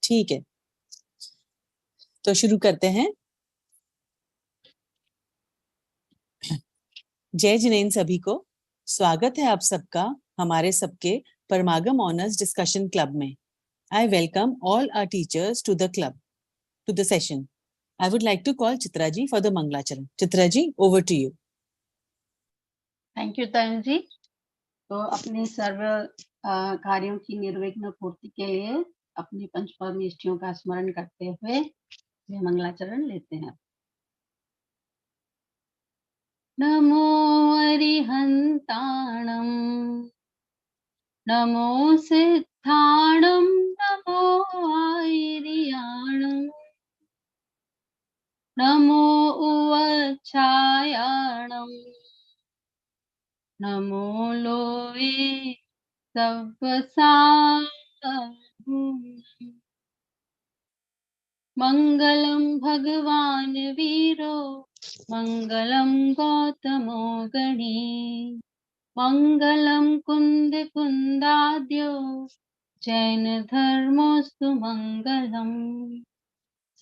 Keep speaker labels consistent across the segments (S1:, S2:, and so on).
S1: ठीक है, तो शुरू करते हैं। जय जिनेन सभी को। स्वागत है आप सबका हमारे सबके परमागम ऑनर्स डिस्कशन क्लब में। I welcome all our teachers to the club, to the session. I would like to call Chitra ji for the Mangalacharan. Chitra ji, over to you.
S2: Thank you Tanu ji. तो अपने सर्व कार्यों की निर्विघ्न पूर्ति के लिए अपनी पंचपर्म इष्टियों का स्मरण करते हुए ये मंगलाचरण लेते हैं। नमो अरिहंताणं नमो सिद्धाणं नमो आयर्याणं नमो उवच्छायाणं नमो लोये मंगलम भगवान वीरो मंगलम गौतमो गणी मंगलम कुंद कुंदाद्यो जैन धर्मोस्तु मंगलम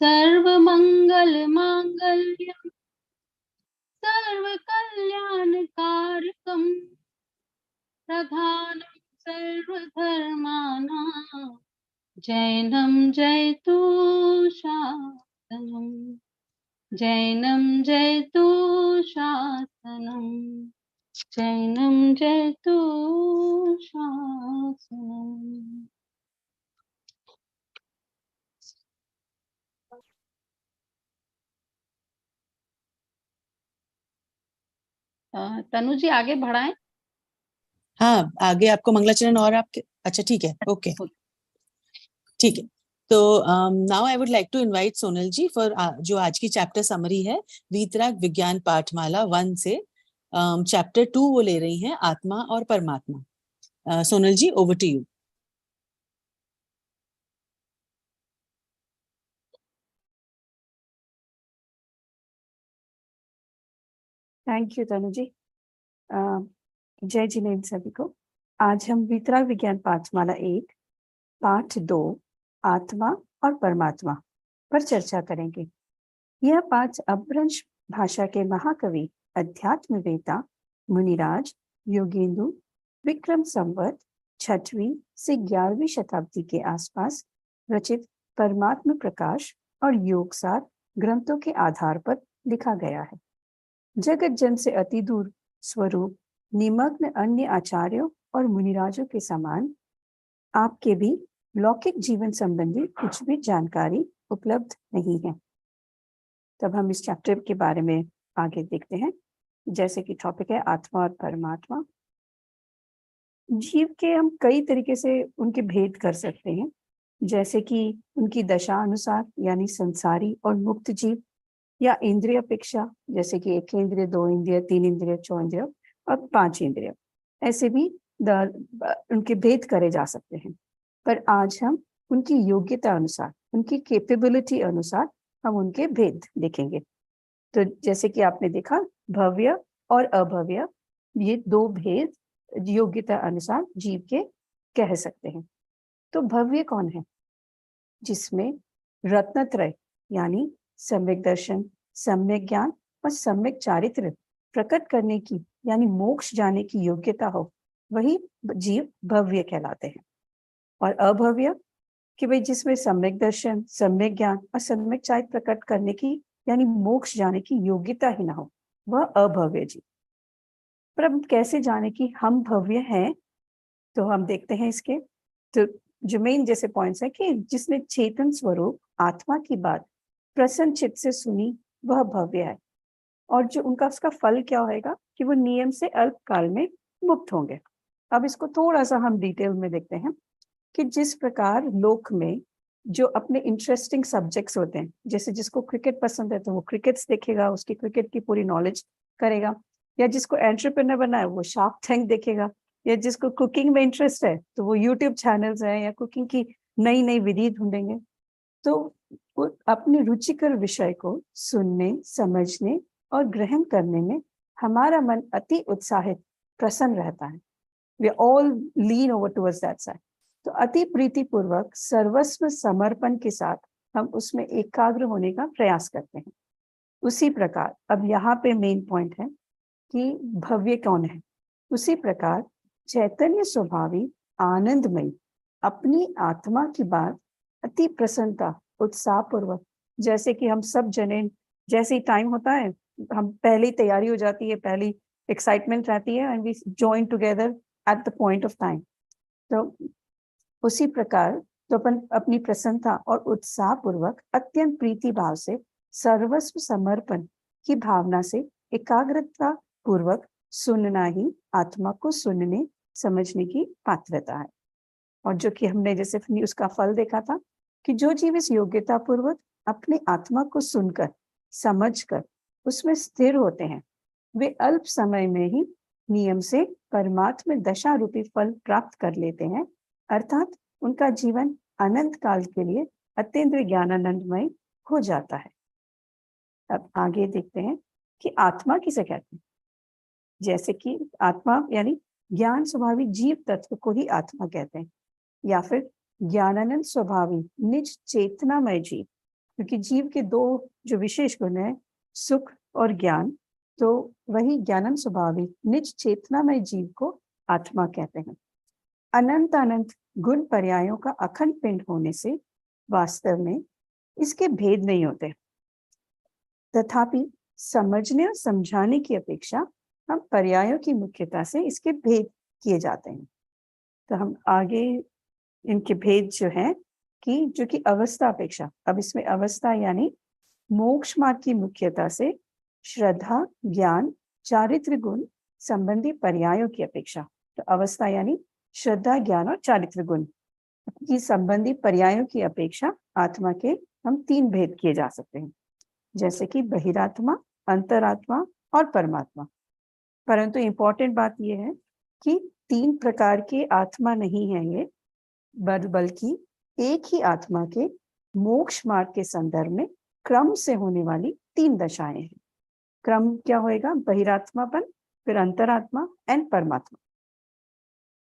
S2: सर्व मंगल मांगल्यम सर्व कल्याण कारकम प्रधानम सर्वधर्माणां जैनम जयतु शासनम जैनम जयतु शासनम जैनम जयतु शासनम। तनु जी आगे बढ़ाएं।
S1: हाँ, आगे आपको मंगलाचरण और आपके अच्छा ठीक है, ओके ठीक है। तो now I would like to invite Sonal ji for जो आज की चैप्टर समरी है वीतराग विज्ञान पाठमाला 1 से चैप्टर 2 वो ले रही हैं आत्मा और परमात्मा। Sonal ji, over to you.
S3: Thank you Tanu ji. जय जिनेन सभी को। आज हम वीतराग विज्ञान पाठमाला 1 पाठ 2 आत्मा और परमात्मा पर चर्चा करेंगे। यह पाठ अपभ्रंश भाषा के महाकवि अध्यात्मवेता मुनिराज योगेंदु विक्रम संवत 6वीं से 11वीं शताब्दी के आसपास रचित परमात्म प्रकाश और योगसार ग्रंथों के आधार पर लिखा गया है। जगत जन से अति दूर स्वरूप निमग्न अन्य आचार्यों और मुनिराजों के समान आपके भी लौकिक जीवन संबंधी कुछ भी जानकारी उपलब्ध नहीं है। तब हम इस चैप्टर के बारे में आगे देखते हैं। जैसे कि टॉपिक है आत्मा और परमात्मा। जीव के हम कई तरीके से उनके भेद कर सकते हैं, जैसे कि उनकी दशा अनुसार यानी संसारी और मुक्त जीव, या इंद्रिय अपेक्षा जैसे कि 1 इंद्रिय 2 इंद्रिय 3 इंद्रिय 4 इंद्रिय और 5 इंद्रिय, ऐसे भी उनके भेद करे जा सकते हैं। पर आज हम उनकी योग्यता अनुसार उनकी कैपेबिलिटी अनुसार हम उनके भेद देखेंगे। तो जैसे कि आपने देखा भव्य और अभव्य, ये 2 भेद योग्यता अनुसार जीव के कह सकते हैं। तो भव्य कौन है? जिसमें रत्नत्रय यानी सम्यक दर्शन, सम्यक ज्ञान और सम्यक चारित्र प्रकट करने की यानी मोक्ष जाने की योग्यता हो, वही जीव भव्य कहलाते हैं। और अभव्य कि भाई जिसमें सम्यक दर्शन, सम्यक ज्ञान और सम्यक चारित्र प्रकट करने की यानी मोक्ष जाने की योग्यता ही ना हो, वह अभव्य जीव। पर अब कैसे जाने कि हम भव्य हैं? तो हम देखते हैं इसके तो जो मेन जैसे पॉइंट्स है कि जिसने चेतन स्वरूप आत्मा की बात प्रसन्न चित्त से सुनी वह भव्य है। और जो उनका उसका फल क्या होएगा कि वो नियम से अल्प काल में मुक्त होंगे। अब इसको थोड़ा सा हम डिटेल में देखते हैं कि जिस प्रकार लोक में जो अपने इंटरेस्टिंग सब्जेक्ट्स होते हैं, जैसे जिसको क्रिकेट पसंद है तो वो क्रिकेट्स देखेगा, उसकी क्रिकेट की पूरी नॉलेज करेगा, या जिसको एंटरप्रेन्योर बनना है वो शार्क टैंक देखेगा, या जिसको कुकिंग में इंटरेस्ट है तो वो यूट्यूब चैनल्स हैं या कुकिंग की नई नई विधि ढूंढेंगे। तो वो अपने रुचिकर विषय को सुनने, समझने और ग्रहण करने में हमारा मन अति उत्साहित प्रसन्न रहता है। We all lean over towards that side. तो अति प्रीति पूर्वक सर्वस्व समर्पण के साथ हम उसमें एकाग्र होने का प्रयास करते हैं। उसी प्रकार अब यहाँ पे मेन पॉइंट है कि भव्य कौन है। उसी प्रकार चैतन्य स्वभावी आनंदमयी अपनी आत्मा की बात अति प्रसन्नता उत्साह पूर्वक, जैसे कि हम सब जने जैसे ही टाइम होता है हम पहली तैयारी हो जाती है, पहली एक्साइटमेंट रहती है and we join together at the point of time. तो उसी प्रकार तो अपन अपनी प्रसन्नता और उत्साह पूर्वक अत्यंत प्रीति भाव से सर्वस्व समर्पण की भावना से एकाग्रता पूर्वक सुनना ही आत्मा को सुनने समझने की पात्रता है। और जो कि हमने जैसे उसका फल देखा था कि जो जीव इस योग्यता पूर्वक अपने आत्मा को सुनकर समझकर उसमें स्थिर होते हैं, वे अल्प समय में ही नियम से परमात्मा दशा रूपी फल प्राप्त कर लेते हैं, अर्थात उनका जीवन अनंत काल के लिए अत्यंत ज्ञानानंदमय हो जाता है। अब आगे देखते हैं कि आत्मा किसे कहते हैं। जैसे कि आत्मा यानी ज्ञान स्वभावी जीव तत्व को ही आत्मा कहते हैं, या फिर ज्ञानानंद स्वभावी निज चेतनामय जीव, क्योंकि जीव के दो जो विशेष गुण है सुख और ज्ञान, तो वही ज्ञानानंद स्वभावी निज चेतनामय जीव को आत्मा कहते हैं। अनंत अनंत गुण पर्यायों का अखंड पिंड होने से वास्तव में इसके भेद नहीं होते, तथापि समझने और समझाने की अपेक्षा हम पर्यायों की मुख्यता से इसके भेद किए जाते हैं। तो हम आगे इनके भेद जो है कि जो कि अवस्था अपेक्षा, अब इसमें अवस्था यानी मोक्ष मार्ग की मुख्यता से श्रद्धा ज्ञान चारित्र गुण संबंधी पर्यायों की अपेक्षा, तो अवस्था यानी श्रद्धा ज्ञान और चारित्र गुण की संबंधी पर्यायों की अपेक्षा आत्मा के हम तीन भेद किए जा सकते हैं, जैसे कि बहिरात्मा, अंतरात्मा और परमात्मा। परंतु इंपॉर्टेंट बात यह है कि तीन प्रकार के आत्मा नहीं है ये, बल्कि एक ही आत्मा के मोक्ष मार्ग के संदर्भ में क्रम से होने वाली तीन दशाएं हैं। क्रम क्या होएगा? बहिरात्मापन, फिर अंतरात्मा एंड परमात्मा।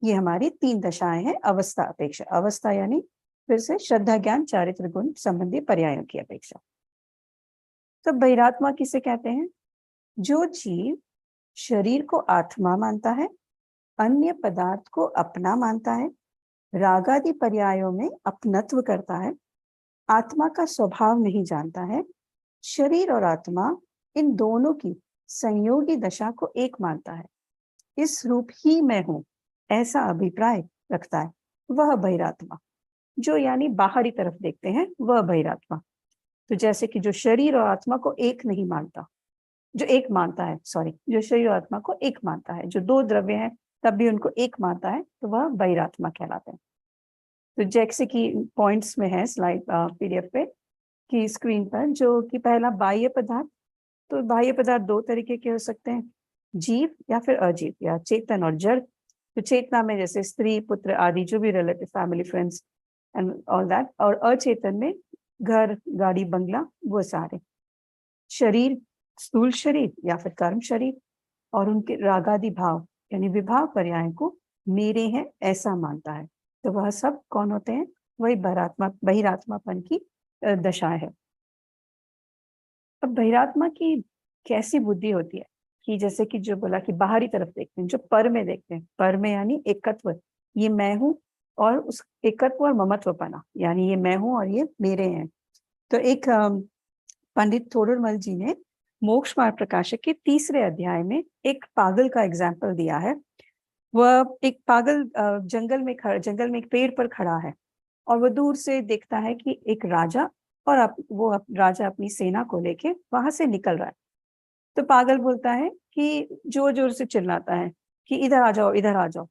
S3: ये हमारी तीन दशाएं हैं अवस्था अपेक्षा। अवस्था यानी फिर से श्रद्धा ज्ञान चारित्र गुण संबंधी पर्यायों की अपेक्षा। तो बहिरात्मा किसे कहते हैं? जो जीव शरीर को आत्मा मानता है, अन्य पदार्थ को अपना मानता है, रागादि पर्यायों में अपनत्व करता है, आत्मा का स्वभाव नहीं जानता है, शरीर और आत्मा इन दोनों की संयोगी दशा को एक मानता है, इस रूप ही मैं हूं ऐसा अभिप्राय रखता है, वह बहिरात्मा। जो यानी बाहरी तरफ देखते हैं वह बहिरात्मा। तो जैसे कि जो शरीर और आत्मा को एक नहीं मानता, जो एक मानता है, जो शरीर और आत्मा को एक मानता है, जो दो द्रव्य हैं तब भी उनको एक मानता है, तो वह बहिरात्मा कहलाते हैं। तो जैसे कि पॉइंट्स में है स्लाइड पीडीएफ पे की स्क्रीन पर, जो कि पहला बाह्य पदार्थ। तो बाह्य पदार्थ दो तरीके के हो सकते हैं, जीव या फिर अजीव, या चेतन और जड़। तो चेतना में जैसे स्त्री पुत्र आदि जो भी relative family friends and all that, और अचेतन में घर गाड़ी बंगला वो सारे। शरीर स्थूल शरीर या फिर कर्म शरीर, और उनके रागादि भाव यानी विभाव पर्याय को मेरे हैं ऐसा मानता है, तो वह सब कौन होते हैं? वही बहिरात्मापन की दशा है। अब बहिरात्मा की कैसी बुद्धि होती है कि जैसे कि जो बोला कि बाहरी तरफ देखते हैं, जो पर में देखते हैं, पर में यानी एकत्व, ये मैं हूं, और उस एकत्व और ममत्वपना यानी ये मैं हूं और ये मेरे हैं। तो एक पंडित तोडरमल जी ने मोक्ष मार्ग प्रकाशक के 3रे अध्याय में एक पागल का एग्जाम्पल दिया है। वह एक पागल जंगल में एक पेड़ पर खड़ा है, और वह दूर से देखता है कि एक राजा और राजा अपनी सेना को लेके वहां से निकल रहा है। तो पागल बोलता है कि जोर जोर से चिल्लाता है कि इधर आ जाओ, इधर आ जाओ।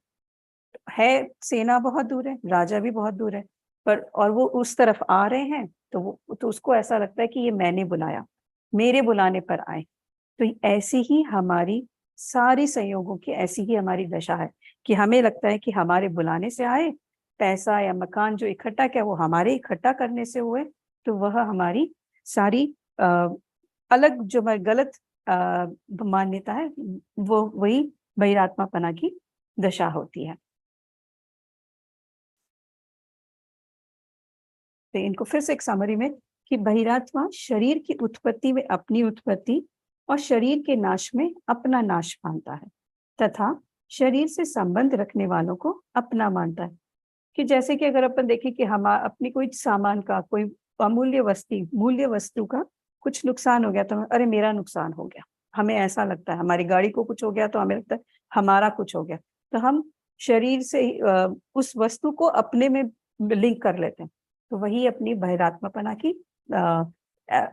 S3: है सेना बहुत दूर है, राजा भी बहुत दूर है, पर और वो उस तरफ आ रहे हैं, तो उसको ऐसा लगता है कि ये मैंने बुलाया, मेरे बुलाने पर आए। तो ऐसी ही हमारी सारी संयोगों की ऐसी ही हमारी दशा है कि हमें लगता है कि हमारे बुलाने से आए, पैसा या मकान जो इकट्ठा किया वो हमारे इकट्ठा करने से हुए, तो वह हमारी सारी अलग जो गलत मान्यता है वो वही बहिरात्मापना की दशा होती है। तो इनको फिर से एक समरी में कि बहिरात्मा शरीर की उत्पत्ति में अपनी उत्पत्ति और शरीर के नाश में अपना नाश मानता है तथा शरीर से संबंध रखने वालों को अपना मानता है। कि जैसे कि अगर अपन देखें कि हम अपनी कोई सामान का, कोई अमूल्य मूल्य वस्तु का कुछ नुकसान हो गया तो अरे मेरा नुकसान हो गया, हमें ऐसा लगता है। हमारी गाड़ी को कुछ हो गया तो हमें लगता है हमारा कुछ हो गया, तो हम शरीर से उस वस्तु को अपने में लिंक कर लेते हैं। तो वही अपनी बहिरात्मापना की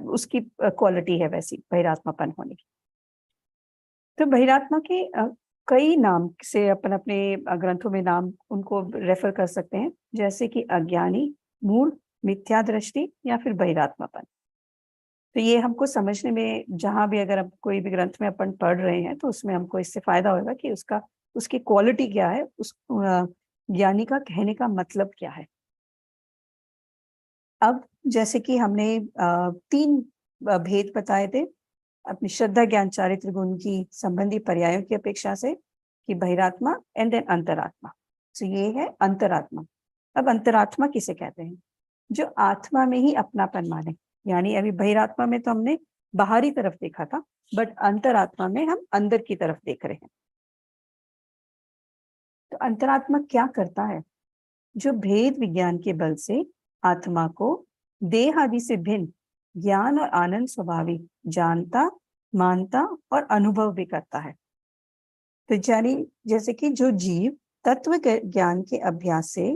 S3: उसकी क्वालिटी है, वैसी बहिरात्मापन होने की। तो बहिरात्मा के कई नाम से अपन अपने ग्रंथों में नाम उनको रेफर कर सकते हैं, जैसे कि अज्ञानी, मूढ़, मिथ्या दृष्टि या फिर बहिरात्मापन। तो ये हमको समझने में, जहां भी अगर कोई भी ग्रंथ में अपन पढ़ रहे हैं तो उसमें हमको इससे फायदा होगा कि उसकी क्वालिटी क्या है, उस ज्ञानी का कहने का मतलब क्या है। अब जैसे कि हमने 3 भेद बताए थे अपनी श्रद्धा, ज्ञान, चारित्र गुण की संबंधी पर्यायों की अपेक्षा से, कि बहिरात्मा एंड देन अंतरात्मा। तो ये है अंतरात्मा। अब अंतरात्मा किसे कहते हैं? जो आत्मा में ही अपनापन माने। यानी अभी बहिरात्मा में तो हमने बाहरी तरफ देखा था, बट अंतरात्मा में हम अंदर की तरफ देख रहे हैं। तो अंतरात्मा क्या करता है? जो भेद विज्ञान के बल से आत्मा को देह आदि से भिन्न ज्ञान और आनंद स्वभावी जानता, मानता और अनुभव भी करता है। तो यानी जैसे कि जो जीव तत्व ज्ञान के अभ्यास से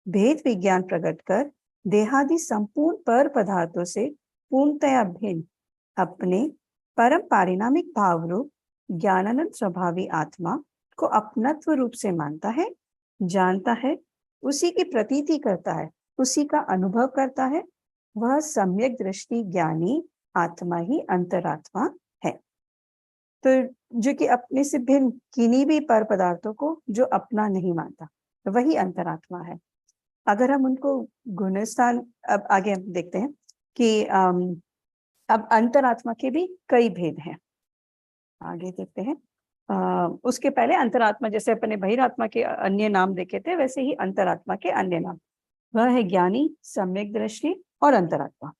S3: भेद विज्ञान प्रकट कर देहादि संपूर्ण पर पदार्थों से पूर्णतया भिन्न अपने परम पारिणामिक भाव रूप ज्ञानानंद स्वभावी आत्मा को अपनत्व रूप से मानता है, जानता है, उसी की प्रतीति करता है, उसी का अनुभव करता है, वह सम्यक दृष्टि ज्ञानी आत्मा ही अंतरात्मा है। तो जो कि अपने से भिन्न किन्हीं भी पर पदार्थों को जो अपना नहीं मानता, तो वही अंतरात्मा है। अगर हम उनको गुणस्थान, अब आगे हम देखते हैं कि अब अंतरात्मा के भी कई भेद हैं, आगे देखते हैं। उसके पहले अंतरात्मा, जैसे अपने बहिरात्मा के अन्य नाम देखे थे, वैसे ही अंतरात्मा के अन्य नाम, वह है ज्ञानी, सम्यक दृष्टि और अंतरात्मा।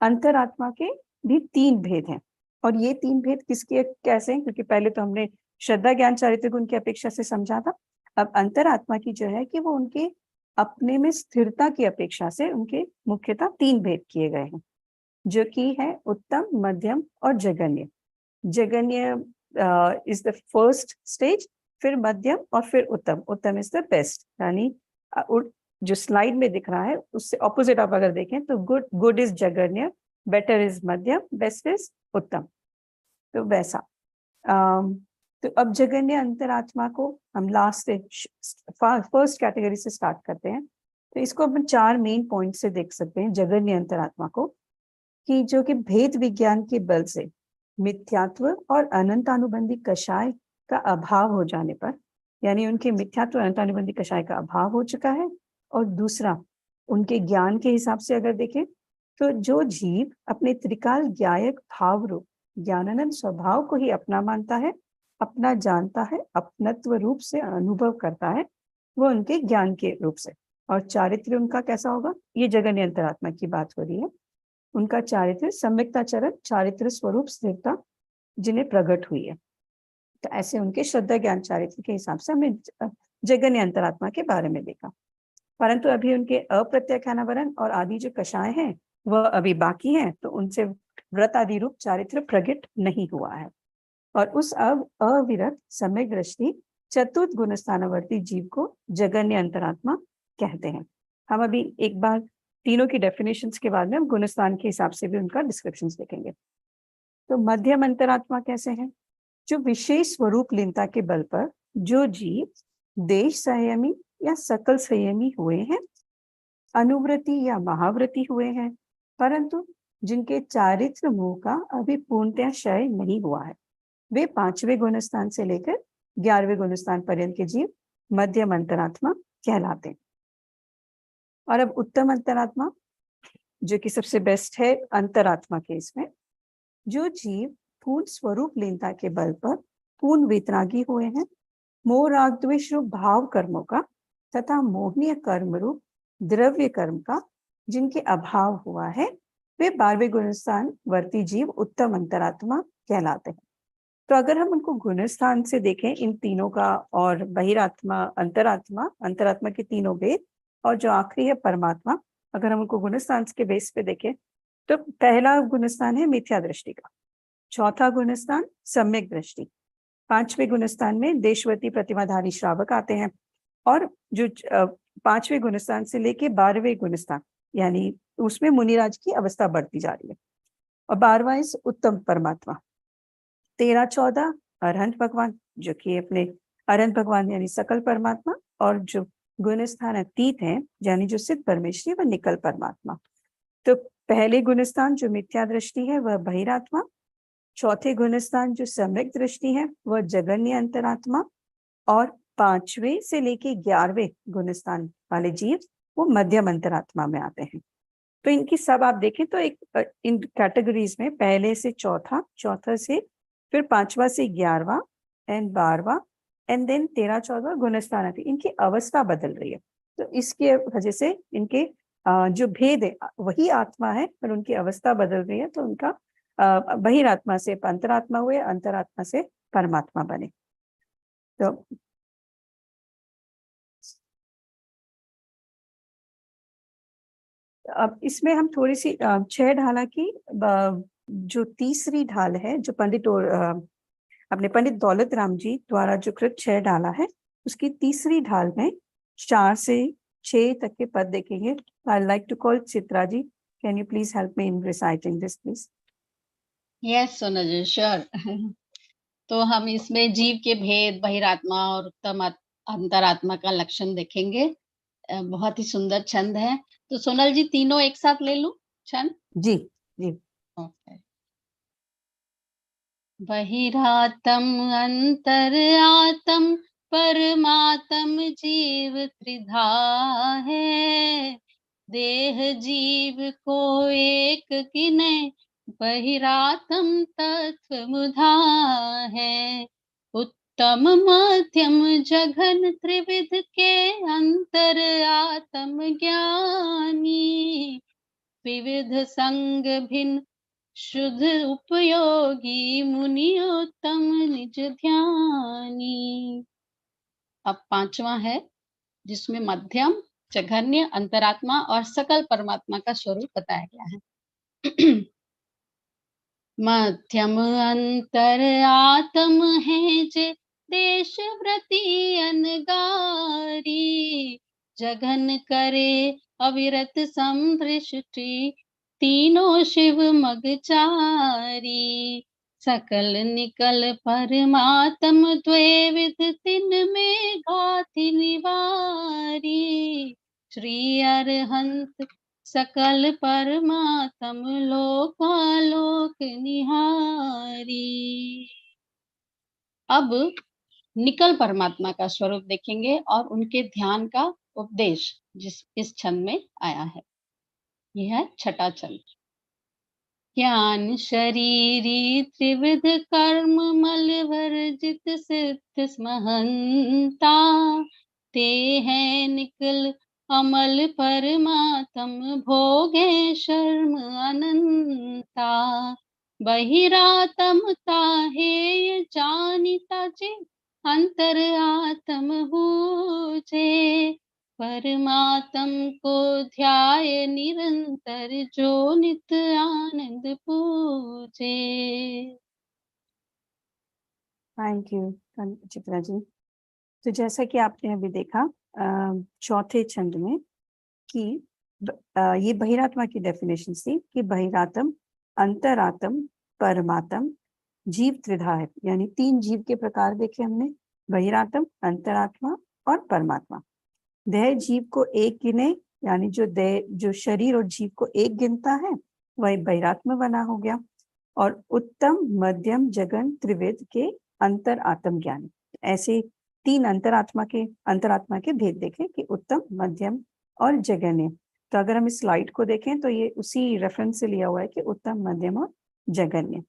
S3: अंतरात्मा के भी 3 भेद हैं, और ये 3 भेद किसके कैसे हैं? क्योंकि पहले तो हमने श्रद्धा, ज्ञान, चारित्र गुण की अपेक्षा से समझा था। अब अंतरात्मा की जो है कि वो उनके अपने में स्थिरता की अपेक्षा से उनके मुख्यतः 3 भेद किए गए हैं, जो कि है उत्तम, मध्यम और जगन्य। जगन्य इज द फर्स्ट स्टेज, फिर मध्यम और फिर उत्तम। उत्तम इज द बेस्ट। यानी जो स्लाइड में दिख रहा है उससे ऑपोजिट आप अगर देखें तो गुड इज जगन्य, बेटर इज मध्यम, बेस्ट इज उत्तम। तो वैसा तो अब जगन्य अंतरात्मा को हम लास्ट से फर्स्ट कैटेगरी से स्टार्ट करते हैं। तो इसको अपन 4 मेन पॉइंट से देख सकते हैं जगन्य अंतरात्मा को, कि जो कि भेद विज्ञान के बल से मिथ्यात्व और अनंतानुबंधी कषाय का अभाव हो जाने पर, यानी उनके मिथ्यात्व और अनंतानुबंधी कषाय का अभाव हो चुका है। और दूसरा, उनके ज्ञान के हिसाब से अगर देखें तो जो जीव अपने त्रिकाल ज्ञायक भाव रूप ज्ञानानंद स्वभाव को ही अपना मानता है, अपना जानता है, अपनत्व रूप से अनुभव करता है, वो उनके ज्ञान के रूप से। और चारित्र उनका कैसा होगा? ये जगन्य अंतरात्मा की बात हो रही है। उनका चारित्र सम्यक्ता चरण, चारित्र स्वरूप स्थिरता जिन्हें प्रकट हुई है। तो ऐसे उनके श्रद्धा, ज्ञान, चारित्र के हिसाब से हमने जगन्य अंतरात्मा के बारे में देखा। परंतु अभी उनके अप्रत्याख्यानावरण और आदि जो कषाय हैं वह अभी बाकी हैं, तो उनसे व्रत आदि रूप चारित्र प्रकट नहीं हुआ है। और उस अविरत सम्यक दृष्टि चतुर्थ गुणस्थानवर्ती जीव को जगन्य अंतरात्मा कहते हैं। हम अभी एक बार तीनों की डेफिनेशंस के बाद में हम गुणस्थान के हिसाब से भी उनका डिस्क्रिप्शंस देखेंगे। तो मध्यम अंतरात्मा कैसे हैं? जो विशेष स्वरूप लीनता के बल पर जो जीव देश संयमी या सकल संयमी हुए हैं, अनुव्रति या महाव्रति हुए हैं, परंतु जिनके चारित्र मोह का अभी पूर्णतः क्षय नहीं हुआ है, वे 5वें गुणस्थान से लेकर 11वें गुणस्थान पर्यंत के जीव मध्यम अंतरात्मा कहलाते हैं। और अब उत्तम अंतरात्मा, जो कि सबसे बेस्ट है अंतरात्मा के इसमें, जो जीव पूर्ण स्वरूप लीनता के बल पर पूर्ण वेतरागी हुए हैं, मोह राग द्वेष रूप भाव कर्मों का तथा मोहनीय कर्म रूप द्रव्य कर्म का जिनके अभाव हुआ है वे 12वें गुणस्थान वर्ती जीव उत्तम अंतरात्मा कहलाते हैं। तो अगर हम उनको गुणस्थान से देखें इन तीनों का, और बहिरात्मा, अंतरात्मा, अंतरात्मा के तीनों भेद, और जो आखिरी है परमात्मा, अगर हम उनको गुणस्थान के बेस पे देखें तो पहला गुणस्थान है मिथ्या दृष्टि का, चौथा गुणस्थान सम्यक दृष्टि, 5वें गुणस्थान में देशवती प्रतिमाधारी श्रावक आते हैं, और जो 5वें गुणस्थान से लेके 12वें गुणस्थान यानी उसमें मुनिराज की अवस्था बढ़ती जा रही है, और 12वां इस उत्तम परमात्मा, 13-14 अरहंत भगवान जो कि अपने अरहंत भगवान यानी सकल परमात्मा, और जो गुणस्थान अतीत है यानी जो सिद्ध परमेश्वरी व निकल परमात्मा। तो पहले गुणस्थान जो मिथ्या दृष्टि है वह बहिरात्मा, चौथे गुणस्थान जो सम्यक दृष्टि है वह जगन्य अंतरात्मा, और 5वें से लेके 11वें गुणस्थान वाले जीव वो मध्यम अंतरात्मा में आते हैं। तो इनकी सब आप देखें तो एक इन कैटेगरीज में पहले से चौथा, चौथा से फिर 5वां से 11वां एंड 12वां एंड देन 13-14 गुणस्थान आती, इनकी अवस्था बदल रही है। तो इसके वजह से इनके जो भेद है वही आत्मा है पर उनकी अवस्था बदल रही है, तो उनका बहिरात्मा से अंतरात्मा हुए, अंतरात्मा से परमात्मा बने। तो अब इसमें हम थोड़ी सी 6 ढाला की जो तीसरी ढाल है जो अपने पंडित दौलत राम जी द्वारा जो कृत 6 ढाला है उसकी तीसरी ढाल में 4 से 6 तक के पद देखेंगे। I like to call Chitra ji, can you please help me in reciting this please?
S2: Yes Sona ji, sure. तो हम इसमें जीव के भेद, बहिरात्मा और उत्तम अंतरात्मा का लक्षण देखेंगे। बहुत ही सुंदर छंद है। तो सोनल जी तीनों एक साथ ले लूं छंद?
S3: जी जी।
S2: ओके। बहिरातम अंतरातम परमात्म जीव त्रिधा है, देह जीव को एक किने बहिरातम तत्व मुधा है। उत्तम मध्यम जघन त्रिविध के अंतर आत्म ज्ञानी, विविध संग भिन्न शुद्ध उपयोगी मुनि उत्तम निज ध्यानी। अब 5वां है जिसमें मध्यम, जघन्य, अंतरात्मा और सकल परमात्मा का स्वरूप बताया गया है। मध्यम अंतर आत्म है जे देश व्रती अनगारी, जघन करे अविरत समदृष्टि, तीनों शिव मगचारी। सकल निकल परमात्म द्वैविध तिन में घाति निवारी, श्री अरहंत सकल परमात्म लोकालोक निहारी। अब निकल परमात्मा का स्वरूप देखेंगे और उनके ध्यान का उपदेश जिस इस छंद में आया है। यह है 6ठा छंद। ज्ञान शरीरी त्रिविध कर्म मल वर्जित सिद्ध महंता, ते है निकल अमल परमात्म भोगे शर्म अनंता। बहिरात्मता है जानिता जे अंतर आत्म बूझे, परमात्म को ध्याय निरंतर जो नित आनंद पूजे।
S3: थैंक यू चित्रा जी। तो जैसा कि आपने अभी देखा चौथे छंद में कि ये बहिरात्मा की डेफिनेशन थी कि बहिरात्म, अंतरात्म, परमात्म, जीव त्रिधा है, यानी 3 जीव के प्रकार देखे हमने, बहिरात्म, अंतरात्मा और परमात्मा। देह जीव को एक गिने यानी जो देह, जो शरीर और जीव को एक गिनता है वही बहिरात्मा बना हो गया, और उत्तम, मध्यम, जगन, त्रिविध के अंतर आत्म ज्ञानी। ऐसे 3 अंतरात्मा के भेद देखें कि उत्तम, मध्यम और जगन्य। तो अगर हम इस स्लाइड को देखें तो ये उसी रेफरेंस से लिया हुआ है कि उत्तम, मध्यम और जगन्य,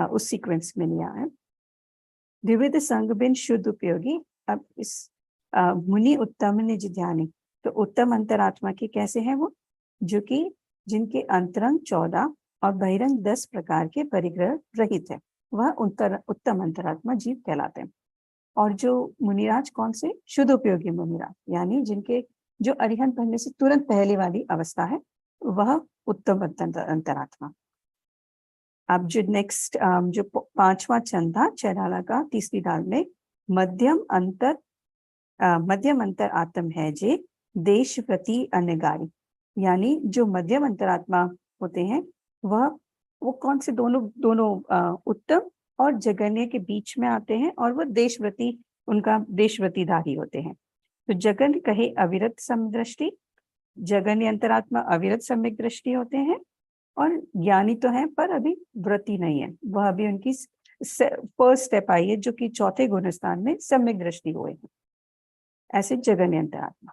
S3: उस सीक्वेंस में लिया है। विविध संग बिन शुद्ध उपयोगी। अब इस मुनि उत्तम निज ध्यानी, तो उत्तम अंतरात्मा के कैसे हैं वो? जो कि जिनके अंतरंग 14 और बहिरंग 10 प्रकार के परिग्रह रहित है, वह उत्तम अंतरात्मा जीव कहलाते हैं। और जो मुनिराज कौन से? शुद्धोपयोगी मुनिराज, यानी जिनके जो अरिहंत बनने से तुरंत पहले वाली अवस्था है, वह उत्तम अंतरात्मा। अब जो नेक्स्ट जो 5वां छंद था चैराला का, तीसरी डाल में, मध्यम अंतर आत्म है जे देश प्रति अनगारी, यानी जो मध्यम अंतरात्मा होते हैं वो कौन से? दोनों उत्तम और जगन्य के बीच में आते हैं, और वो देशव्रती, उनका देशव्रतीधारी होते हैं। तो जगन्य कहे अविरत समदृष्टि, जगन्य अंतरात्मा अविरत सम्यक दृष्टि होते हैं, और ज्ञानी तो है पर अभी व्रती नहीं है, वह अभी उनकी फर्स्ट स्टेप आई है, जो कि चौथे गुणस्थान में सम्यक दृष्टि हुए हैं। ऐसे जगन्य अंतरात्मा।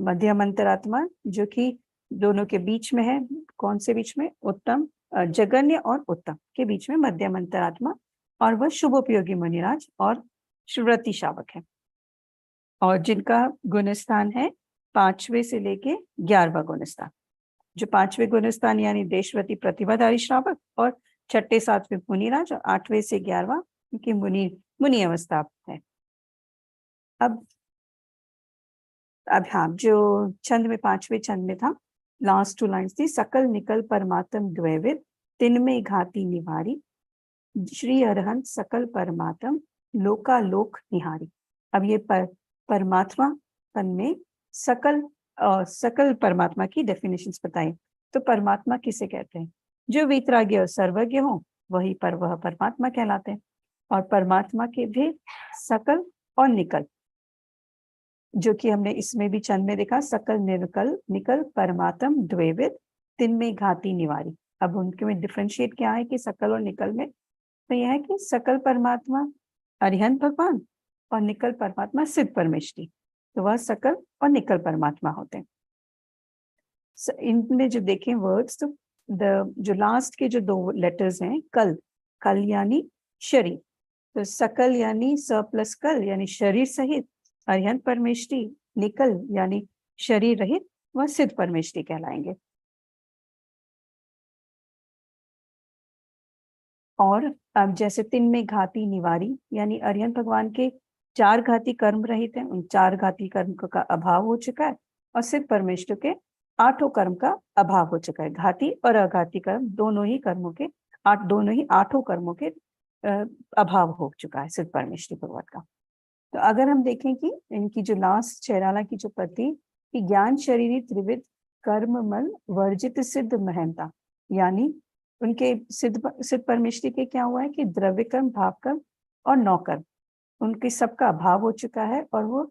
S3: मध्यम अंतरात्मा जो कि दोनों के बीच में है, कौन से बीच में? उत्तम, जगन्य और उत्तम के बीच में मध्यम अंतरात्मा, और वह शुभोपयोगी मुनिराज और श्रुति शावक है, और जिनका गुणस्थान है 5वें से लेके 11वां गुणस्थान। जो 5वें गुणस्थान यानी देशव्रती प्रतिभाधारी श्रावक, और 6ठे 7वें मुनिराज, और 8वें से 11वां की मुनि अवस्था है। अब हाँ, जो छंद में 5वें छंद में था, लास्ट 2 लाइन्स थी, सकल निकल परमात्म द्वैविद तिनमें घाती निवारी, श्री अरहंत सकल परमात्म लोकालोक निहारी। अब ये परमात्मा पन में सकल परमात्मा की डेफिनेशंस बताई। तो परमात्मा किसे कहते हैं? जो वितरागी और सर्वज्ञ हो, वही वह परमात्मा कहलाते हैं। और परमात्मा के भेद सकल और निकल, जो कि हमने इसमें भी छंद में देखा, सकल निकल परमात्म द्वैविद तिनमें घाती निवारी। अब उनके में डिफरेंशिएट क्या है कि सकल और निकल में? तो यह है कि सकल परमात्मा अरिहंत भगवान और निकल परमात्मा सिद्ध परमेष्टि, तो वह सकल और निकल परमात्मा होते हैं। इनमें जो देखें वर्ड्स, तो जो लास्ट के जो 2 लेटर्स हैं, कल यानी शरीर, तो सकल यानी स प्लस कल यानी शरीर सहित, अरिहंत परमेष्टि निकल यानी शरीर रहित, वह सिद्ध परमेष्टि कहलाएंगे। और अब जैसे तिनमें घाती निवारी, यानी अरिहंत भगवान के 4 घाती कर्म रहित हैं, उन 4 घाती कर्म का अभाव हो चुका है, और सिद्ध परमेष्टि के 8 कर्म का अभाव हो चुका है। घाती और अघाती कर्म दोनों ही 8 कर्मों के अभाव हो चुका है सिद्ध परमेष्टि भगवत का। तो अगर हम देखें कि इनकी जो लास्ट चैराला की जो पति कि ज्ञान शरीरी त्रिविध कर्म मल वर्जित सिद्ध महंता, यानी उनके सिद्ध परमेष्टि के क्या हुआ है कि द्रव्य कर्म, भाव कर्म और 9 कर्म, उनके सबका अभाव हो चुका है, और वो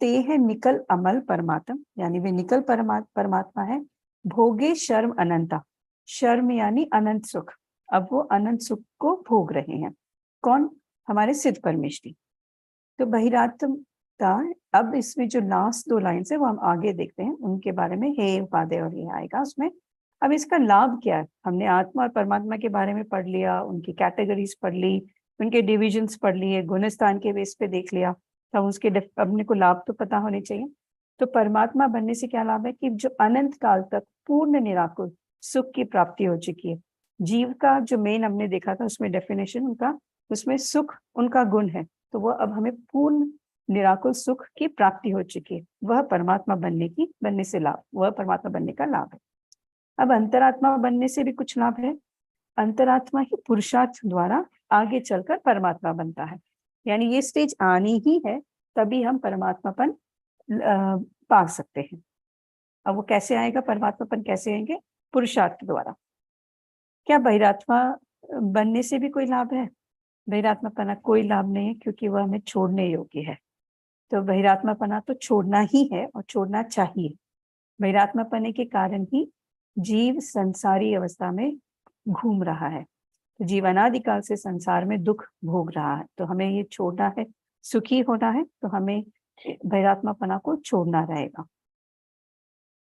S3: ते है निकल अमल परमात्म, यानी वे निकल परमात्मा है। भोगे शर्म अनंता, शर्म यानी अनंत सुख, अब वो अनंत सुख को भोग रहे हैं। कौन? हमारे सिद्ध परमेष्टि। तो बहिरात्मता, अब इसमें जो लास्ट 2 लाइन्स है वो हम आगे देखते हैं, उनके बारे में हे उपादेय और ये आएगा उसमें। अब इसका लाभ क्या है? हमने आत्मा और परमात्मा के बारे में पढ़ लिया, उनकी कैटेगरीज पढ़ ली, उनके डिविजन्स पढ़ लिए, गुणस्थान के बेस पे देख लिया, तो उसके अपने को लाभ तो पता होने चाहिए। तो परमात्मा बनने से क्या लाभ है कि जो अनंत काल तक पूर्ण निराकुल सुख की प्राप्ति हो चुकी है। जीव का जो मेन हमने देखा था उसमें डेफिनेशन उनका, उसमें सुख उनका गुण है, तो वह अब हमें पूर्ण निराकुल सुख की प्राप्ति हो चुकी है। वह परमात्मा बनने से लाभ, वह परमात्मा बनने का लाभ है। अब अंतरात्मा बनने से भी कुछ लाभ है। अंतरात्मा ही पुरुषार्थ द्वारा आगे चलकर परमात्मा बनता है, यानी ये स्टेज आनी ही है, तभी हम परमात्मापन पा सकते हैं। अब वो कैसे आएगा? परमात्मापन कैसे आएंगे? पुरुषार्थ द्वारा। क्या बहिरात्मा बनने से भी कोई लाभ है? बहिरात्मापना कोई लाभ नहीं है, क्योंकि वह हमें छोड़ने योग्य है। तो बहिरात्मापना तो छोड़ना ही है और छोड़ना चाहिए। बहिरात्मापने के कारण ही जीव संसारी अवस्था में घूम रहा है। तो जीव अनादिकाल से संसार में दुख भोग रहा है, तो हमें ये छोड़ना है, सुखी होना है, तो हमें बहिरात्मापना को छोड़ना रहेगा।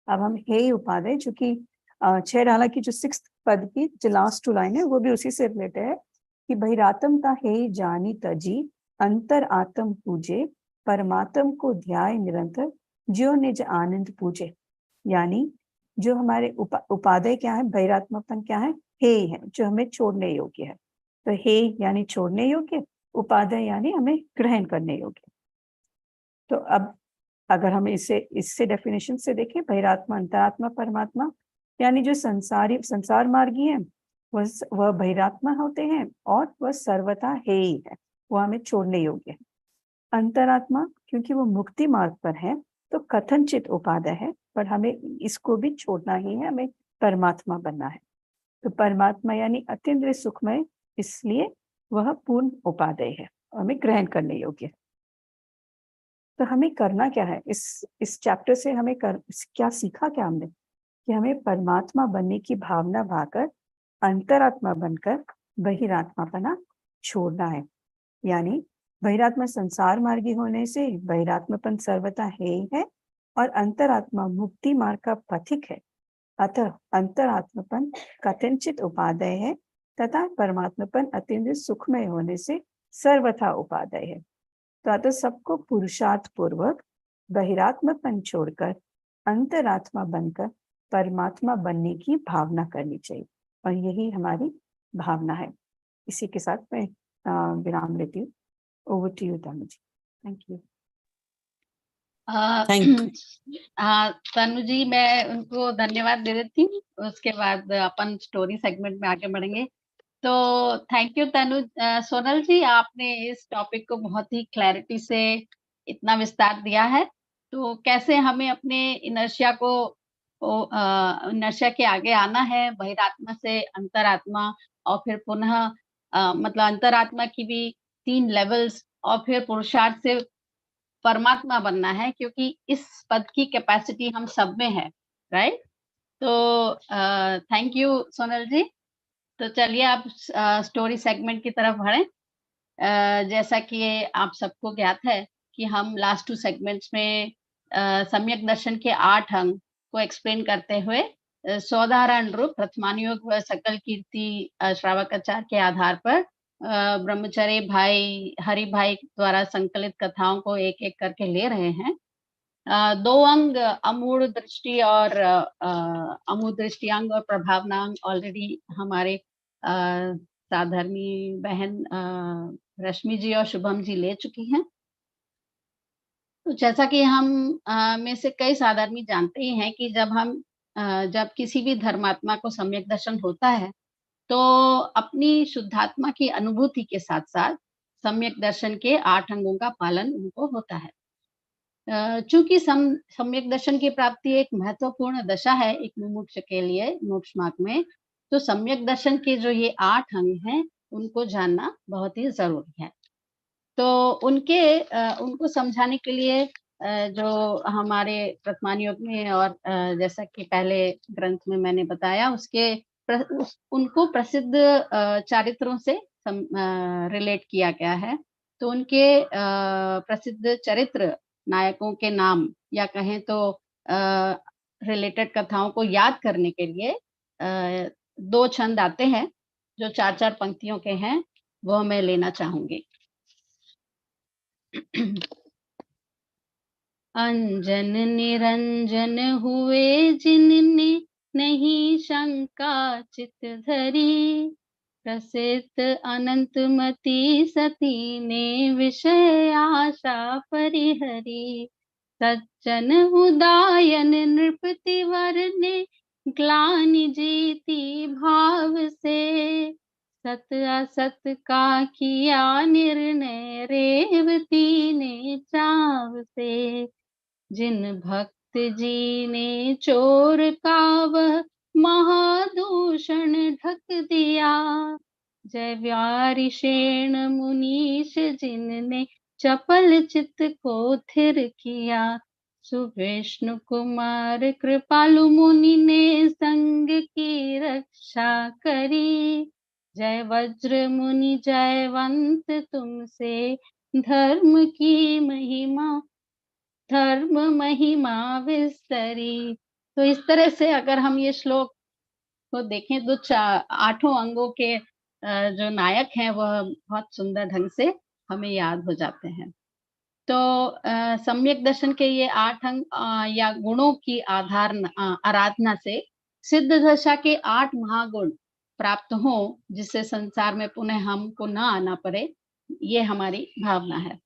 S3: अब हम हे उपादेय, जो कि 6 डाला की जो 6th पद की जो लास्ट 2 लाइन है वो भी उसी से रिलेटेड है कि बहिरात्मता हे जानी तजी अंतर आत्म पूजे परमात्म को ध्याय निरंतर ज्यो निज आनंद पूजे। यानी जो हमारे उपादेय क्या है, बहिरात्मापन क्या है, हे है, जो हमें छोड़ने योग्य है। तो हे यानी छोड़ने योग्य, उपादेय यानी हमें ग्रहण करने योग्य। तो अब अगर हम इससे डेफिनेशन से देखें, बहिरात्मा, अंतरात्मा, परमात्मा, यानी जो संसार मार्गी है वह बहिरात्मा होते हैं और वह सर्वथा हे ही है, वह हमें छोड़ने योग्य है। अंतरात्मा क्योंकि वो मुक्ति मार्ग पर है तो कथनचित उपादेय है, पर हमें इसको भी छोड़ना ही है, हमें परमात्मा बनना है। तो परमात्मा यानी अतीन्द्रिय सुखमय, इसलिए वह पूर्ण उपादेय है और हमें ग्रहण करने योग्य है। तो हमें करना क्या है, इस चैप्टर से हमें क्या सीखा, क्या हमने, कि हमें परमात्मा बनने की भावना भाकर अंतरात्मा बनकर बहिरात्मा बना छोड़ना है। यानी बहिरात्मा संसार मार्गी होने से बहिरात्मापन सर्वथा है और अंतरात्मा मुक्ति मार्ग का पथिक है। अतः अंतरात्मापन कथनचित उपादेय है तथा परमात्मापन अत्यंत सुखमय होने से सर्वथा उपादेय है। तो अतः सबको पुरुषार्थ पूर्वक बहिरात्मापन छोड़कर अंतरात्मा बनकर परमात्मा बनने की भावना करनी चाहिए, और यही हमारी भावना है। इसी के साथ मैं विराम लेती हूँ। Over to you Tanu ji. Thank you.
S2: Tanu ji, मैं उनको धन्यवाद दे देती हूँ, उसके बाद अपन स्टोरी सेगमेंट में आगे बढ़ेंगे। तो थैंक यू तनु। सोनल जी, आपने इस टॉपिक को बहुत ही क्लैरिटी से इतना विस्तार दिया है। तो कैसे हमें अपने इनर्शिया के आगे आना है, बहिरात्मा से अंतरात्मा, और फिर पुनः मतलब अंतरात्मा की भी 3 लेवल्स, और फिर पुरुषार्थ से परमात्मा बनना है, क्योंकि इस पद की कैपेसिटी हम सब में है, राइट? तो थैंक यू सोनल जी। तो चलिए आप स्टोरी सेगमेंट की तरफ बढ़ें। जैसा कि आप सबको ज्ञात है कि हम लास्ट 2 सेगमेंट्स में सम्यक दर्शन के 8 अंग को एक्सप्लेन करते हुए साधारण रूप, प्रथमानुयोग व सकल कीर्ति श्रावकाचार्य के आधार पर ब्रह्मचारी भाई हरि भाई द्वारा संकलित कथाओं को एक एक करके ले रहे हैं। 2 अंग अमूढ़ दृष्टि और अमूढ़ दृष्टि अंग और प्रभावनांग ऑलरेडी हमारे साधर्मी बहन रश्मि जी और शुभम जी ले चुकी हैं। तो जैसा कि हम में से कई साधर्मी जानते ही हैं कि जब किसी भी धर्मात्मा को सम्यक दर्शन होता है तो अपनी शुद्धात्मा की अनुभूति के साथ साथ सम्यक दर्शन के 8 अंगों का पालन उनको होता है। चूंकि सम्यक दर्शन की प्राप्ति एक महत्वपूर्ण दशा है एक मुमुक्ष के लिए मोक्ष मार्ग में, तो सम्यक दर्शन के जो ये 8 अंग हैं उनको जानना बहुत ही जरूरी है। तो उनको समझाने के लिए जो हमारे प्रथमानुयोग में और जैसा कि पहले ग्रंथ में मैंने बताया उनको प्रसिद्ध चरित्रों से रिलेट किया गया है। तो उनके प्रसिद्ध चरित्र नायकों के नाम या कहें तो रिलेटेड कथाओं को याद करने के लिए 2 छंद आते हैं जो 4-4 पंक्तियों के हैं, वो मैं लेना चाहूंगी। अंजन निरंजन हुए जिनने नहीं शंका चित धरी, प्रसिद्ध अनंतमती सती ने विषय आशा परिहरी। सज्जन उदायन नृपति वर ने ग्लानि जीती भाव से, सत असत का किया निर्णय रेवती ने चाव से। जिन भक्त जी ने चोर का वह महादूषण ढक दिया, जय व्यारिशेण मुनीश जिनने चपल चित्त को थिर किया। सुविष्णु कुमार कृपालु मुनि ने संग की रक्षा करी, जय वज्र मुनि जयवंत तुमसे धर्म की महिमा विस्तरी। तो इस तरह से अगर हम ये श्लोक को देखें तो 8 अंगों के जो नायक हैं वह बहुत सुंदर ढंग से हमें याद हो जाते हैं। तो सम्यक दर्शन के ये 8 अंग या गुणों की आराधना से सिद्ध दशा के 8 महागुण प्राप्त हो, जिससे संसार में पुनः हमको न आना पड़े, ये हमारी भावना है।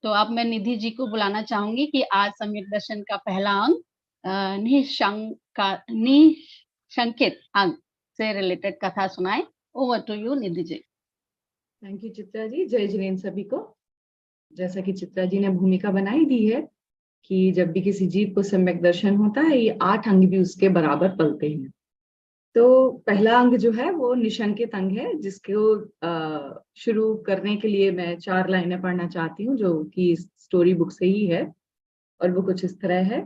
S2: तो अब मैं निधि जी को बुलाना चाहूंगी कि आज सम्यक दर्शन का पहला अंग निशंकित अंग से रिलेटेड कथा सुनाए। Over to you Nidhi ji.
S4: Thank you Chitra ji. जय जिनेन्द्र सभी को। जैसा कि चित्रा जी ने भूमिका बनाई दी है कि जब भी किसी जीव को सम्यक दर्शन होता है, ये 8 अंग भी उसके बराबर पलते हैं। तो पहला अंग जो है वो निशंकित अंग है, जिसको शुरू करने के लिए मैं 4 लाइनें पढ़ना चाहती हूँ, जो कि स्टोरी बुक से ही है, और वो कुछ इस तरह है।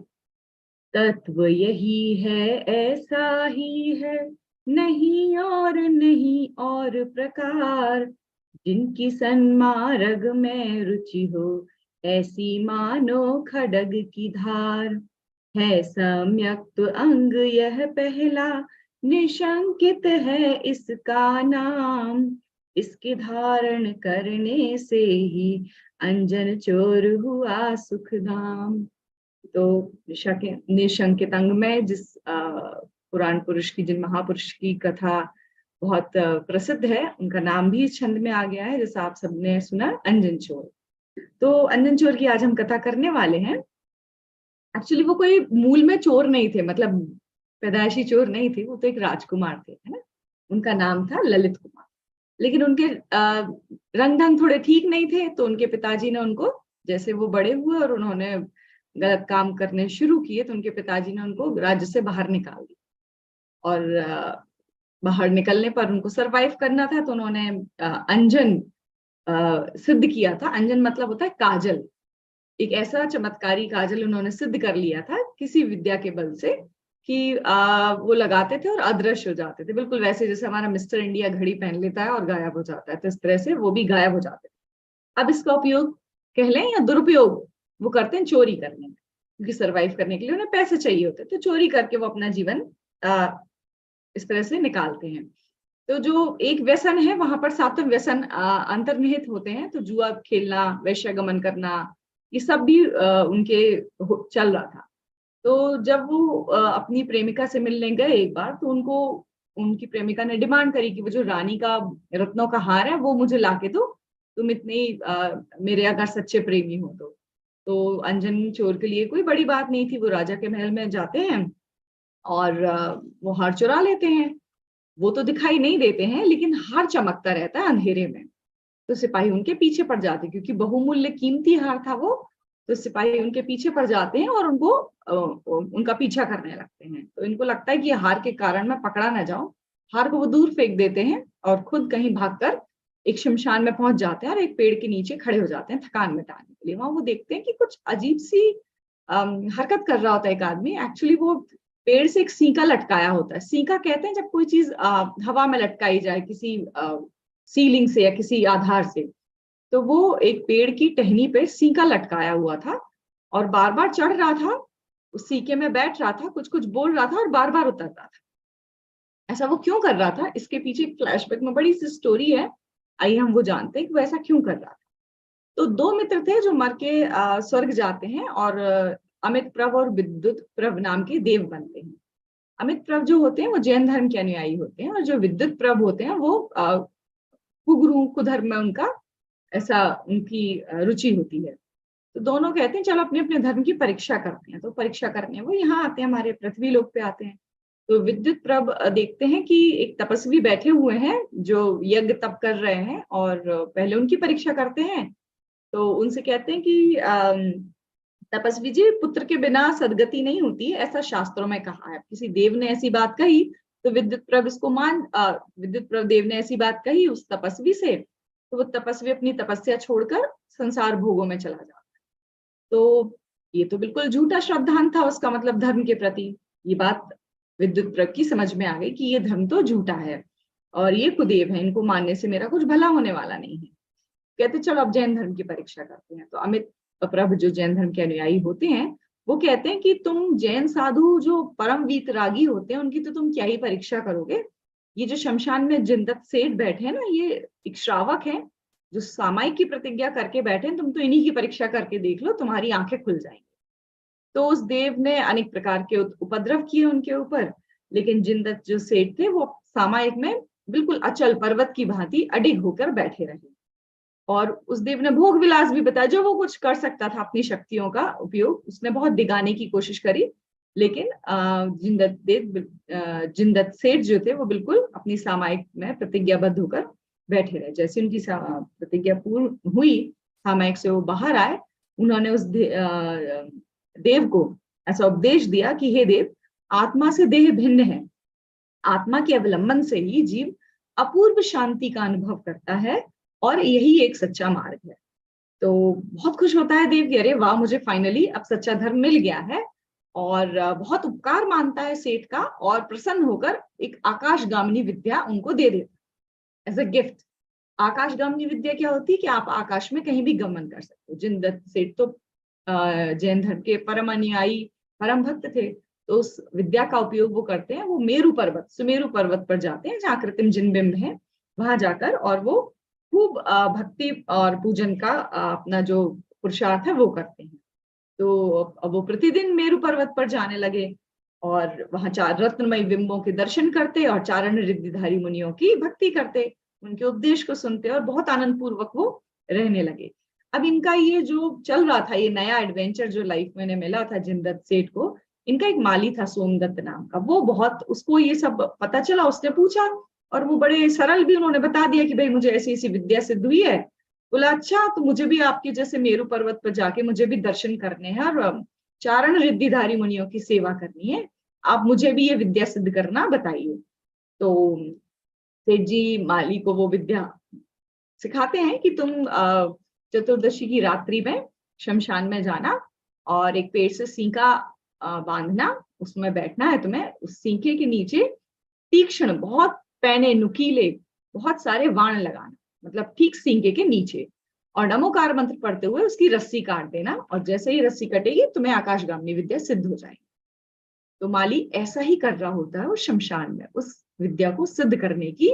S4: तत्व यही है, ऐसा ही है, नहीं और प्रकार, जिनकी सन्मार्ग में रुचि हो, ऐसी मानो खड्ग की धार। है सम्यक्त अंग यह पहला, निशंकित है इसका नाम, इसके धारण करने से ही अंजन चोर हुआ सुखधाम। तो निशंकित अंग में जिस पुराण पुरुष की, जिन महापुरुष की कथा बहुत प्रसिद्ध है, उनका नाम भी इस छंद में आ गया है, जैसा आप सबने सुना, अंजन चोर। तो अंजन चोर की आज हम कथा करने वाले हैं। एक्चुअली वो कोई मूल में चोर नहीं थे, मतलब पैदाइशी चोर नहीं थे, वो तो एक राजकुमार थे, है ना। उनका नाम था ललित कुमार। लेकिन उनके रंग ढंग थोड़े ठीक नहीं थे, तो उनके पिताजी ने उनको, जैसे वो बड़े हुए और उन्होंने गलत काम करने शुरू किए, तो उनके पिताजी ने उनको राज्य से बाहर निकाल दिया। और बाहर निकलने पर उनको सरवाइव करना था, तो उन्होंने अंजन सिद्ध किया था। अंजन मतलब होता है काजल। एक ऐसा चमत्कारी काजल उन्होंने सिद्ध कर लिया था किसी विद्या के बल से कि वो लगाते थे और अदृश्य हो जाते थे, बिल्कुल वैसे जैसे हमारा मिस्टर इंडिया घड़ी पहन लेता है और गायब हो जाता है, तो इस तरह से वो भी गायब हो जाते थे। अब इसका उपयोग कह लें या दुरुपयोग वो करते हैं चोरी करने में, क्योंकि सरवाइव करने के लिए उन्हें पैसे चाहिए होते, तो चोरी करके वो अपना जीवन इस तरह से निकालते हैं। तो जो एक व्यसन है, वहां पर 7 व्यसन अंतर्निहित होते हैं। तो जुआ खेलना, वैश्यगमन करना, ये सब भी उनके चल रहा था। तो जब वो अपनी प्रेमिका से मिलने गए एक बार, तो उनको उनकी प्रेमिका ने डिमांड करी कि वो जो रानी का रत्नों का हार है वो मुझे लाके दो, तुम इतने मेरे अगर सच्चे प्रेमी हो तो अंजन चोर के लिए कोई बड़ी बात नहीं थी। वो राजा के महल में जाते हैं और वो हार चुरा लेते हैं। वो तो दिखाई नहीं देते हैं, लेकिन हार चमकता रहता है अंधेरे में। तो सिपाही उनके पीछे पड़ जाते, क्योंकि बहुमूल्य कीमती हार था वो। तो सिपाही उनके पीछे पड़ जाते हैं और उनको उनका पीछा करने लगते हैं। तो इनको लगता है कि हार के कारण मैं पकड़ा ना जाऊं, हार को वो दूर फेंक देते हैं और खुद कहीं भागकर एक शमशान में पहुंच जाते हैं और एक पेड़ के नीचे खड़े हो जाते हैं थकान मिटाने के लिए। वहां वो देखते हैं कि कुछ अजीब सी हरकत कर रहा होता है एक आदमी। एक्चुअली वो पेड़ से एक सीका लटकाया होता है। सीका कहते हैं जब कोई चीज हवा में लटकाई जाए किसी सीलिंग से या किसी आधार से। तो वो एक पेड़ की टहनी पे सीका लटकाया हुआ था और बार बार चढ़ रहा था, उस सीके में बैठ रहा था, कुछ कुछ बोल रहा था और बार बार उतरता था। ऐसा वो क्यों कर रहा था, इसके पीछे एक फ्लैशबैक में बड़ी सी स्टोरी है। आइए हम वो जानते हैं कि वो ऐसा क्यों कर रहा था। तो 2 मित्र थे जो मर के स्वर्ग जाते हैं और अमित प्रभ और विद्युत प्रभ नाम के देव बनते हैं। अमित प्रभ जो होते हैं वो जैन धर्म के अनुयायी होते हैं और जो विद्युत प्रभ होते हैं वो कुगुरु कुधर्म में उनका ऐसा उनकी रुचि होती है। तो दोनों कहते हैं चलो अपने अपने धर्म की परीक्षा करते हैं। तो परीक्षा करने वो यहाँ आते हैं, हमारे पृथ्वी लोक पे आते हैं। तो विद्युत प्रभ देखते हैं कि एक तपस्वी बैठे हुए हैं जो यज्ञ तप कर रहे हैं और पहले उनकी परीक्षा करते हैं। तो उनसे कहते हैं कि तपस्वी जी, पुत्र के बिना सदगति नहीं होती, ऐसा शास्त्रों में कहा है। किसी देव ने ऐसी बात कही तो विद्युत प्रभ इसको विद्युत प्रभ देव ने ऐसी बात कही उस तपस्वी से, तो वो तपस्वी अपनी तपस्या छोड़कर संसार भोगों में चला जाता है। तो ये तो बिल्कुल झूठा श्रद्धांत था उसका, मतलब धर्म के प्रति। ये बात विद्युत प्रभ की समझ में आ गई कि ये धर्म तो झूठा है और ये कुदेव है, इनको मानने से मेरा कुछ भला होने वाला नहीं है। कहते चलो अब जैन धर्म की परीक्षा करते हैं। तो अमित प्रभ जो जैन धर्म के अनुयायी होते हैं वो कहते हैं कि तुम जैन साधु जो परम वीतरागी होते हैं उनकी तो तुम क्या ही परीक्षा करोगे। ये जो शमशान में जिंदत सेठ बैठे हैं ना, ये एक श्रावक है जो सामायिक की प्रतिज्ञा करके बैठे हैं, तुम तो इन्हीं की परीक्षा करके देख लो, तुम्हारी आंखें खुल जाएंगी। तो उस देव ने अनेक प्रकार के उपद्रव किए उनके ऊपर, लेकिन जिनदत्त जो सेठ थे वो सामायिक में बिल्कुल अचल पर्वत की भांति अडिग होकर बैठे रहे। और उस देव ने भोग विलास भी बताया, जो वो कुछ कर सकता था अपनी शक्तियों का उपयोग, उसने बहुत दिगाने की कोशिश करी, लेकिन जिनदत्त सेठ जो थे वो बिल्कुल अपनी सामायिक में प्रतिज्ञाबद्ध होकर बैठे रहे। जैसे उनकी प्रतिज्ञा पूर्ण हुई, सामायिक से वो बाहर आए, उन्होंने उस देव को ऐसा उपदेश दिया कि हे देव, आत्मा से देह भिन्न है, आत्मा के अवलंबन से ही जीव अपूर्व शांति का अनुभव करता है और यही एक सच्चा मार्ग है। तो बहुत खुश होता है देव कि अरे वाह, मुझे फाइनली अब सच्चा धर्म मिल गया है, और बहुत उपकार मानता है सेठ का, और प्रसन्न होकर एक आकाशगामिनी विद्या उनको दे देता एज अ गिफ्ट। आकाशगामिनी विद्या क्या होती है कि आप आकाश में कहीं भी गमन कर सकते हो। जिनदत्त सेठ तो जैन धर्म के परम अनुयायी, परम भक्त थे, तो उस विद्या का उपयोग वो करते हैं। वो मेरु पर्वत, सुमेरु पर्वत पर जाते हैं जहाँ कृत्रिम जिनबिंब है, वहां जाकर और वो खूब भक्ति और पूजन का अपना जो पुरुषार्थ है वो करते हैं। तो वो प्रतिदिन मेरु पर्वत पर जाने लगे और वहां 4 रत्नमय बिंबों के दर्शन करते और चारण रिद्धिधारी मुनियों की भक्ति करते, उनके उपदेश को सुनते और बहुत आनंद पूर्वक वो रहने लगे। अब इनका ये जो चल रहा था, ये नया एडवेंचर जो लाइफ में मिला था जिनदत्त सेठ को, इनका एक माली था सोमदत्त नाम का, वो बहुत, उसको ये सब पता चला, उसने पूछा और वो बड़े सरल भी उन्होंने बता दिया कि भाई मुझे ऐसी ऐसी विद्या सिद्ध हुई है। बोला अच्छा, तो मुझे भी आपके जैसे मेरु पर्वत पर जाके मुझे भी दर्शन करने हैं और चारण रिद्धिधारी मुनियों की सेवा करनी है, आप मुझे भी ये विद्या सिद्ध करना बताइए। तो सेठ जी माली को वो विद्या सिखाते हैं कि तुम चतुर्दशी की रात्रि में शमशान में जाना और एक पेड़ से सींका बांधना, उसमें बैठना है तुम्हें, उस सींके के नीचे तीक्ष्ण, बहुत पैने नुकीले बहुत सारे वाण लगाना, मतलब ठीक सींके के नीचे, और नमोकार मंत्र पढ़ते हुए उसकी रस्सी काट देना, और जैसे ही रस्सी कटेगी तुम्हें आकाशगामिनी विद्या सिद्ध हो जाएगी। तो माली ऐसा ही कर रहा होता है, वो शमशान में उस विद्या को सिद्ध करने की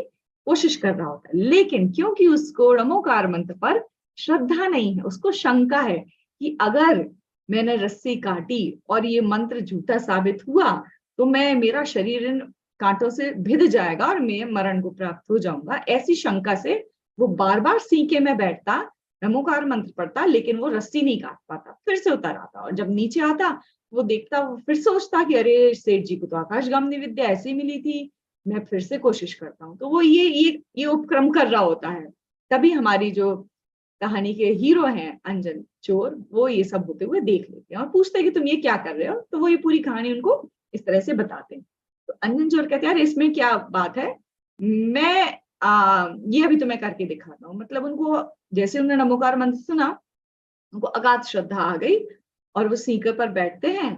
S4: कोशिश कर रहा होता है, लेकिन क्योंकि उसको नमोकार मंत्र पर श्रद्धा नहीं है, उसको शंका है कि अगर मैंने रस्सी काटी और ये मंत्र झूठा साबित हुआ तो मेरा शरीर इन कांटों से भिद जाएगा और मैं मरण को प्राप्त हो जाऊंगा। ऐसी शंका से वो बार बार सींके में बैठता, नमोकार मंत्र पढ़ता, लेकिन वो रस्सी नहीं काट पाता, फिर से उतर आता, और जब नीचे आता वो देखता, वो फिर सोचता कि अरे सेठ जी को तो आकाशगामिनी विद्या ऐसे ही मिली थी, मैं फिर से कोशिश करता हूँ। तो वो ये उपक्रम कर रहा होता है। तभी हमारी जो कहानी के हीरो हैं अंजन चोर, वो ये सब होते हुए देख लेते हैं और पूछते हैं कि तुम ये क्या कर रहे हो, तो वो ये पूरी कहानी उनको इस तरह से बताते हैं। तो अंजन चोर कहते हैं यार इसमें क्या बात है, मैं ये अभी तुम्हें करके दिखाता हूँ। मतलब उनको जैसे उन्होंने नमोकार मंत्र सुना, उनको अगाध श्रद्धा आ गई और वो सीकर पर बैठते हैं।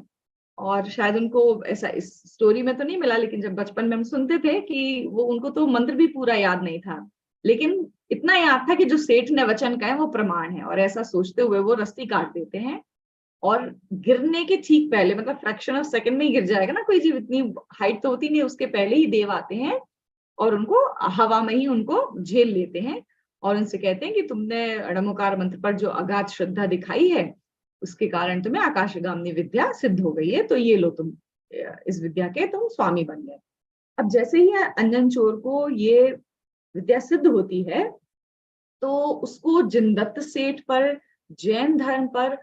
S4: और शायद उनको ऐसा इस स्टोरी में तो नहीं मिला, लेकिन जब बचपन में हम सुनते थे कि वो उनको तो मंत्र भी पूरा याद नहीं था, लेकिन इतना याद था कि जो सेठ ने वचन कहे वो प्रमाण है, और ऐसा सोचते हुए वो रस्सी काट देते हैं। और गिरने के ठीक पहले, मतलब फ्रैक्शन ऑफ सेकंड में ही गिर जाएगा ना कोई जीव, इतनी हाइट तो होती नहीं, उसके पहले ही देव आते हैं और उनको हवा में ही उनको झेल लेते हैं और उनसे कहते हैं कि तुमने नमोकार मंत्र पर जो अगाध श्रद्धा दिखाई है उसके कारण तुम्हें आकाशगामिनी विद्या सिद्ध हो गई है, तो ये लो तुम इस विद्या के तुम स्वामी बन गए। अब जैसे ही अंजन चोर को ये विद्या सिद्ध होती है तो उसको जिनदत्त सेठ पर, जैन धर्म पर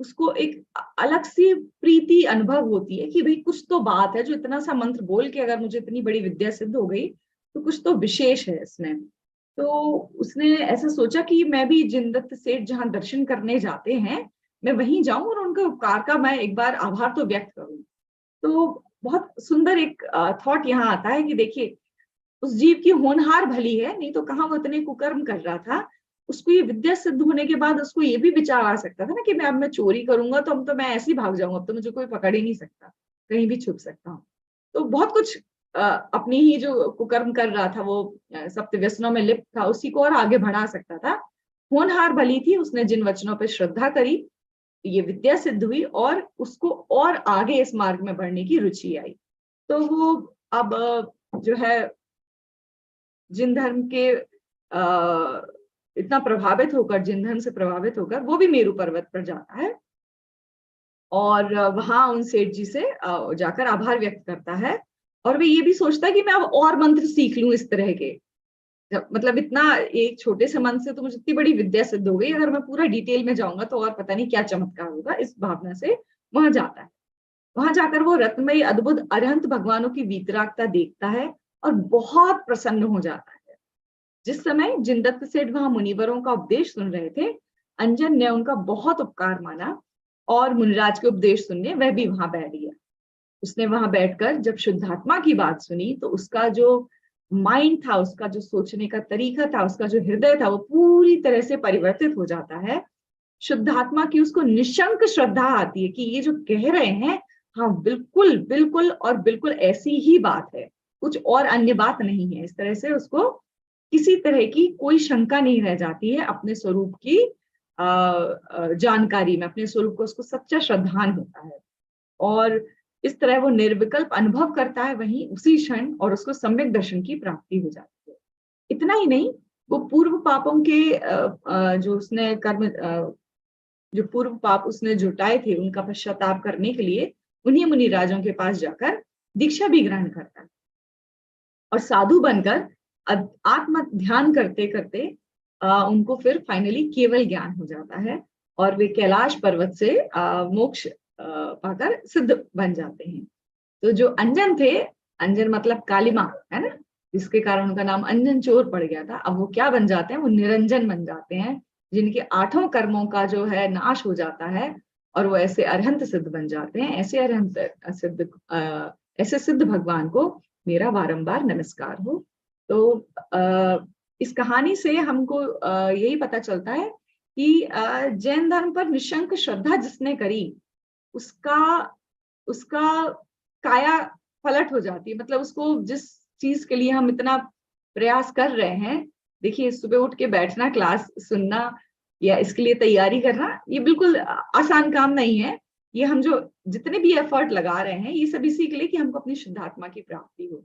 S4: उसको एक अलग सी प्रीति अनुभव होती है कि भाई कुछ तो बात है, जो इतना सा मंत्र बोल के अगर मुझे इतनी बड़ी विद्या सिद्ध हो गई तो कुछ तो विशेष है इसमें। तो उसने ऐसा सोचा कि मैं भी जिनदत्त सेठ जहाँ दर्शन करने जाते हैं मैं वहीं जाऊं और उनके उपकार का मैं एक बार आभार तो व्यक्त करूं। तो बहुत सुंदर एक थॉट यहाँ आता है कि देखिए उस जीव की होनहार भली है, नहीं तो कहाँ वो इतने कुकर्म कर रहा था। उसको ये विद्या सिद्ध होने के बाद उसको ये भी विचार आ सकता था ना कि मैं चोरी करूंगा तो अब तो मैं ऐसे ही भाग जाऊंगा, अब तो मुझे कोई पकड़ ही नहीं सकता, कहीं भी छुप सकता हूँ। तो बहुत कुछ अपनी ही जो कुकर्म कर रहा था, वो सप्त व्यसनों में लिप्त था, उसी को और आगे बढ़ा सकता था। होनहार भली थी, उसने जिन वचनों पर श्रद्धा करी, ये विद्या सिद्ध हुई और उसको और आगे इस मार्ग में बढ़ने की रुचि आई। तो वो अब जो है जिन धर्म के इतना प्रभावित होकर, जिन धन से प्रभावित होकर वो भी मेरू पर्वत पर जाता है और वहां उन सेठ जी से जाकर आभार व्यक्त करता है। और वे ये भी सोचता है कि मैं अब और मंत्र सीख लूं इस तरह के, मतलब इतना एक छोटे से मंत्र से तो मुझे इतनी बड़ी विद्या सिद्ध हो गई, अगर मैं पूरा डिटेल में जाऊंगा तो और पता नहीं क्या चमत्कार होगा, इस भावना से वहां जाता है। वहां जाकर वो रत्नमयी अद्भुत अरहंत भगवानों की वीतरागता देखता है और बहुत प्रसन्न हो जाता है। जिस समय जिनदत्त सेठ वहां मुनिवरों का उपदेश सुन रहे थे, अंजन ने उनका बहुत उपकार माना और मुनिराज के उपदेश सुनने वह भी वहां बैठ गया। उसने वहां बैठकर जब शुद्धात्मा की बात सुनी तो उसका जो माइंड था, उसका जो सोचने का तरीका था, उसका जो हृदय था, वो पूरी तरह से परिवर्तित हो जाता है। शुद्धात्मा की उसको निशंक श्रद्धा आती है कि ये जो कह रहे हैं, हाँ बिल्कुल बिल्कुल और बिल्कुल ऐसी ही बात है, कुछ और अन्य बात नहीं है। इस तरह से उसको किसी तरह की कोई शंका नहीं रह जाती है अपने स्वरूप की जानकारी में, अपने स्वरूप को उसको सच्चा श्रद्धान होता है और इस तरह वो निर्विकल्प अनुभव करता है वहीं उसी क्षण, और उसको सम्यक दर्शन की प्राप्ति हो जाती है। इतना ही नहीं, वो पूर्व पापों के जो उसने कर्म, जो पूर्व पाप उसने जुटाए थे, उनका पश्चाताप करने के लिए उन्हीं मुनिराजों के पास जाकर दीक्षा भी ग्रहण करता है और साधु बनकर आत्म ध्यान करते करते उनको फिर फाइनली केवल ज्ञान हो जाता है और वे कैलाश पर्वत से मोक्ष पाकर सिद्ध बन जाते हैं। तो जो अंजन थे, अंजन मतलब कालिमा है ना, जिसके कारण उनका नाम अंजन चोर पड़ गया था, अब वो क्या बन जाते हैं, वो निरंजन बन जाते हैं, जिनके 8 कर्मों का जो है नाश हो जाता है और वो ऐसे अरहंत सिद्ध बन जाते हैं। ऐसे अरहंत सिद्ध ऐसे सिद्ध भगवान को मेरा बारंबार नमस्कार हो। तो इस कहानी से हमको यही पता चलता है कि जैन धर्म पर निशंक श्रद्धा जिसने करी, उसका काया पलट हो जाती है। मतलब उसको जिस चीज के लिए हम इतना प्रयास कर रहे हैं, देखिए सुबह उठ के बैठना, क्लास सुनना या इसके लिए तैयारी करना, ये बिल्कुल आसान काम नहीं है। ये हम जो जितने भी एफर्ट लगा रहे हैं, ये सब इसी के लिए कि हमको अपनी शुद्धात्मा की प्राप्ति हो।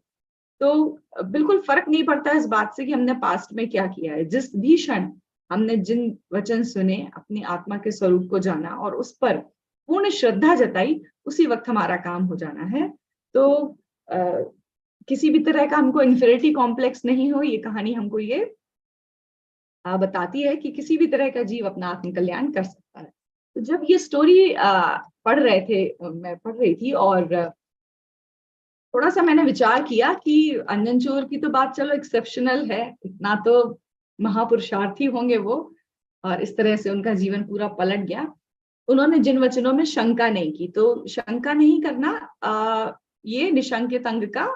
S4: तो बिल्कुल फर्क नहीं पड़ता इस बात से कि हमने पास्ट में क्या किया है। जिस भी क्षण हमने जिन वचन सुने, अपनी आत्मा के स्वरूप को जाना और उस पर पूर्ण श्रद्धा जताई, उसी वक्त हमारा काम हो जाना है। तो किसी भी तरह का हमको इन्फीरियरिटी कॉम्प्लेक्स नहीं हो। ये कहानी हमको ये बताती है कि किसी भी तरह का जीव अपना आत्म कल्याण कर सकता है। तो जब ये स्टोरी पढ़ रहे थे, मैं पढ़ रही थी और थोड़ा सा मैंने विचार किया कि अंजन चोर की तो बात चलो एक्सेप्शनल है, इतना तो महापुरुषार्थी होंगे वो, और इस तरह से उनका जीवन पूरा पलट गया। उन्होंने जिन वचनों में शंका नहीं की, तो शंका नहीं करना ये निशंकित अंग का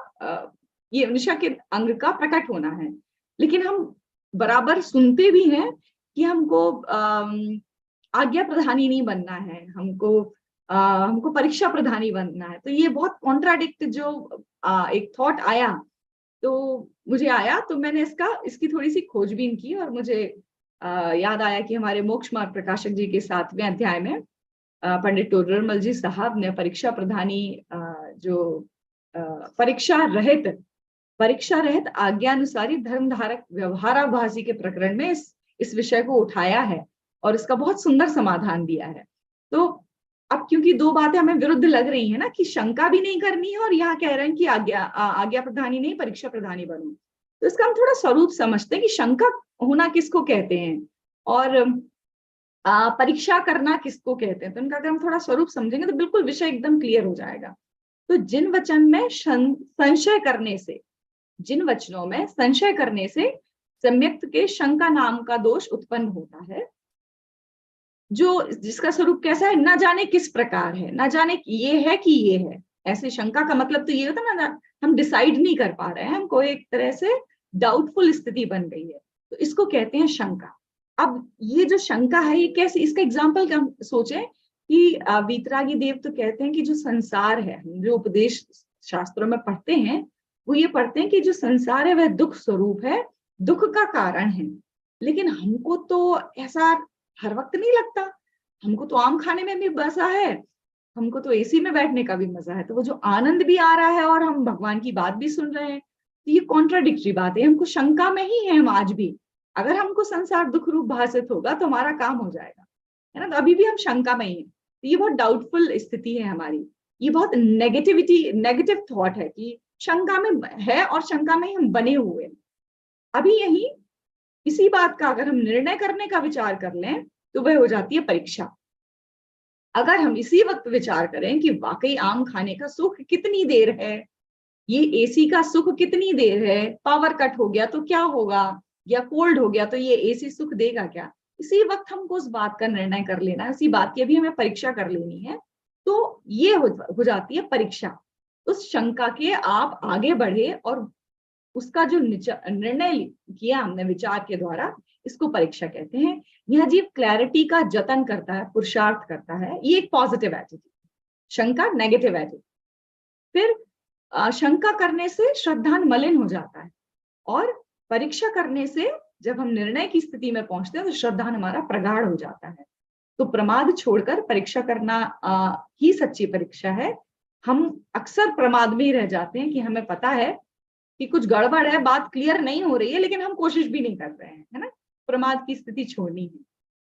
S4: ये निशंकित अंग का प्रकट होना है। लेकिन हम बराबर सुनते भी हैं कि हमको आज्ञा प्रधानी नहीं बनना है, हमको परीक्षा प्रधानी बनना है। तो ये बहुत कॉन्ट्राडिक्ट जो एक थॉट आया, तो मुझे आया, तो मैंने इसकी थोड़ी सी खोजबीन की और मुझे याद आया कि हमारे मोक्ष मार्ग प्रकाशक जी के 7वें अध्याय में पंडित टोडरमल जी साहब ने परीक्षा प्रधानी जो परीक्षा रहित आज्ञानुसारी धर्मधारक व्यवहाराभासी के प्रकरण में इस विषय को उठाया है और इसका बहुत सुंदर समाधान दिया है। तो अब क्योंकि दो बातें हमें विरुद्ध लग रही है ना, कि शंका भी नहीं करनी है और यहाँ कह रहे हैं कि आज्ञा प्रधानी नहीं, परीक्षा प्रधानी बनो, तो इसका हम थोड़ा स्वरूप समझते हैं कि शंका होना किसको कहते हैं और परीक्षा करना किसको कहते हैं। तो इनका अगर हम थोड़ा स्वरूप समझेंगे तो बिल्कुल विषय एकदम क्लियर हो जाएगा। तो जिन वचनों में संशय करने से सम्यक्त के शंका नाम का दोष उत्पन्न होता है, जिसका स्वरूप कैसा है, न जाने किस प्रकार है, न जाने ये है कि ये है। ऐसे शंका का मतलब तो ये होता ना, हम डिसाइड नहीं कर पा रहे हैं, हमको एक तरह से डाउटफुल स्थिति बन गई है, तो इसको कहते हैं शंका। अब ये जो शंका है, ये कैसे, इसका एग्जाम्पल क्या सोचें कि वीतरागी देव तो कहते हैं कि जो संसार है, जो उपदेश शास्त्रों में पढ़ते हैं, वो ये पढ़ते हैं कि जो संसार है वह दुख स्वरूप है, दुख का कारण है। लेकिन हमको तो ऐसा हर वक्त नहीं लगता, हमको तो आम खाने में भी मजा है, हमको तो एसी में बैठने का भी मजा है, तो वो जो आनंद भी आ रहा है और हम भगवान की बात भी सुन रहे हैं, तो ये कॉन्ट्राडिक्टरी बात है। हमको शंका में ही है हम आज भी अगर हमको संसार दुख रूप भासित होगा तो हमारा काम हो जाएगा, है ना। तो अभी भी हम शंका में ही हैं। तो ये बहुत डाउटफुल स्थिति है हमारी, ये बहुत नेगेटिव थॉट है कि शंका में है और शंका में ही हम बने हुए हैं। अभी यही इसी बात का अगर हम निर्णय करने का विचार कर लें तो वह हो जाती है परीक्षा। अगर हम इसी वक्त विचार करें कि वाकई आम खाने का सुख कितनी देर है, ये एसी का सुख कितनी देर है, पावर कट हो गया तो क्या होगा, या कोल्ड हो गया तो ये एसी सुख देगा क्या, इसी वक्त हमको उस बात का निर्णय कर लेना है, उसी बात की अभी हमें परीक्षा कर लेनी है। तो ये हो जाती है परीक्षा। उस शंका के आप आगे बढ़े और उसका जो निर्णय किया हमने विचार के द्वारा, इसको परीक्षा कहते हैं। यह जीव क्लैरिटी का जतन करता है, पुरुषार्थ करता है, ये एक पॉजिटिव एटीट्यूड। शंका नेगेटिव एटीट्यूड। फिर शंका करने से श्रद्धान मलिन हो जाता है, और परीक्षा करने से जब हम निर्णय की स्थिति में पहुंचते हैं तो श्रद्धान हमारा प्रगाढ़ हो जाता है। तो प्रमाद छोड़कर परीक्षा करना ही सच्ची परीक्षा है। हम अक्सर प्रमाद में ही रह जाते हैं कि हमें पता है कि कुछ गड़बड़ है, बात क्लियर नहीं हो रही है, लेकिन हम कोशिश भी नहीं कर रहे हैं, है ना। प्रमाद की स्थिति छोड़नी है।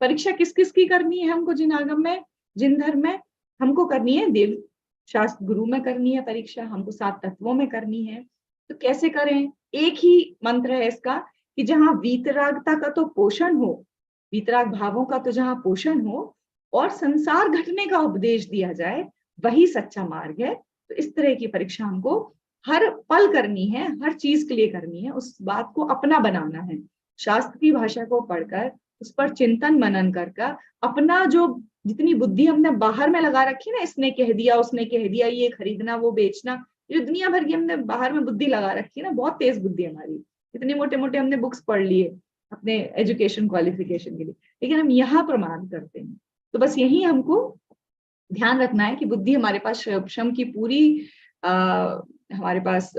S4: परीक्षा किस किस की करनी है हमको, जिन आगम में, जिन धर्म में हमको करनी है, देव शास्त्र गुरु में करनी है परीक्षा, हमको 7 तत्वों में करनी है। तो कैसे करें? एक ही मंत्र है इसका कि जहां वीतरागता का तो पोषण हो, वीतराग भावों का तो जहां पोषण हो और संसार घटने का उपदेश दिया जाए, वही सच्चा मार्ग है। तो इस तरह की परीक्षा हमको हर पल करनी है, हर चीज के लिए करनी है, उस बात को अपना बनाना है। शास्त्र की भाषा को पढ़कर उस पर चिंतन मनन कर अपना जो जितनी बुद्धि हमने बाहर में लगा रखी ना, इसने कह दिया, उसने कह दिया, ये खरीदना, वो बेचना, जो दुनिया भर की हमने बाहर में बुद्धि लगा रखी है ना, बहुत तेज बुद्धि है हमारी, इतने मोटे मोटे हमने बुक्स पढ़ लिए अपने एजुकेशन क्वालिफिकेशन के लिए, लेकिन हम यहाँ प्रमाण करते हैं। तो बस यही हमको ध्यान रखना है कि बुद्धि हमारे पास श्रम की पूरी हमारे पास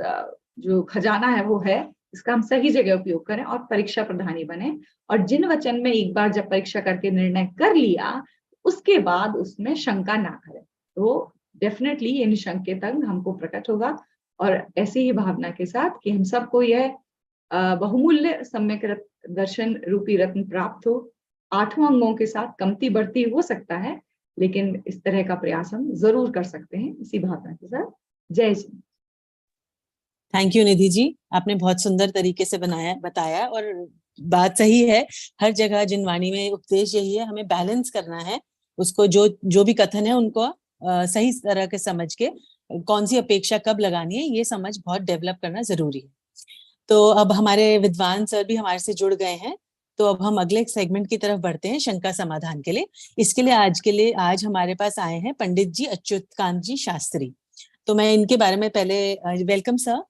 S4: जो खजाना है वो है, इसका हम सही जगह उपयोग करें और परीक्षा प्रधानी बने। और जिन वचन में एक बार जब परीक्षा करके निर्णय कर लिया, उसके बाद उसमें शंका ना करें, तो डेफिनेटली ये निशंकित हमको प्रकट होगा। और ऐसी ही भावना के साथ कि हम सबको यह बहुमूल्य सम्यक दर्शन रूपी रत्न प्राप्त हो। 8 अंगों के साथ कमती बढ़ती हो सकता है, लेकिन इस तरह का प्रयास हम जरूर कर सकते हैं, इसी भावना के साथ। जय श्री।
S1: थैंक यू निधि जी, आपने बहुत सुंदर तरीके से बताया और बात सही है। हर जगह जिनवाणी में उपदेश यही है, हमें बैलेंस करना है उसको, जो भी कथन है उनको सही तरह के समझ के कौन सी अपेक्षा कब लगानी है, ये समझ बहुत डेवलप करना जरूरी है। तो अब हमारे विद्वान सर भी हमारे से जुड़ गए हैं, तो अब हम अगले सेगमेंट की तरफ बढ़ते हैं, शंका समाधान के लिए। इसके लिए आज हमारे पास आए हैं पंडित जी अच्युतकांत जी शास्त्री। तो मैं इनके बारे में पहले welcome sir.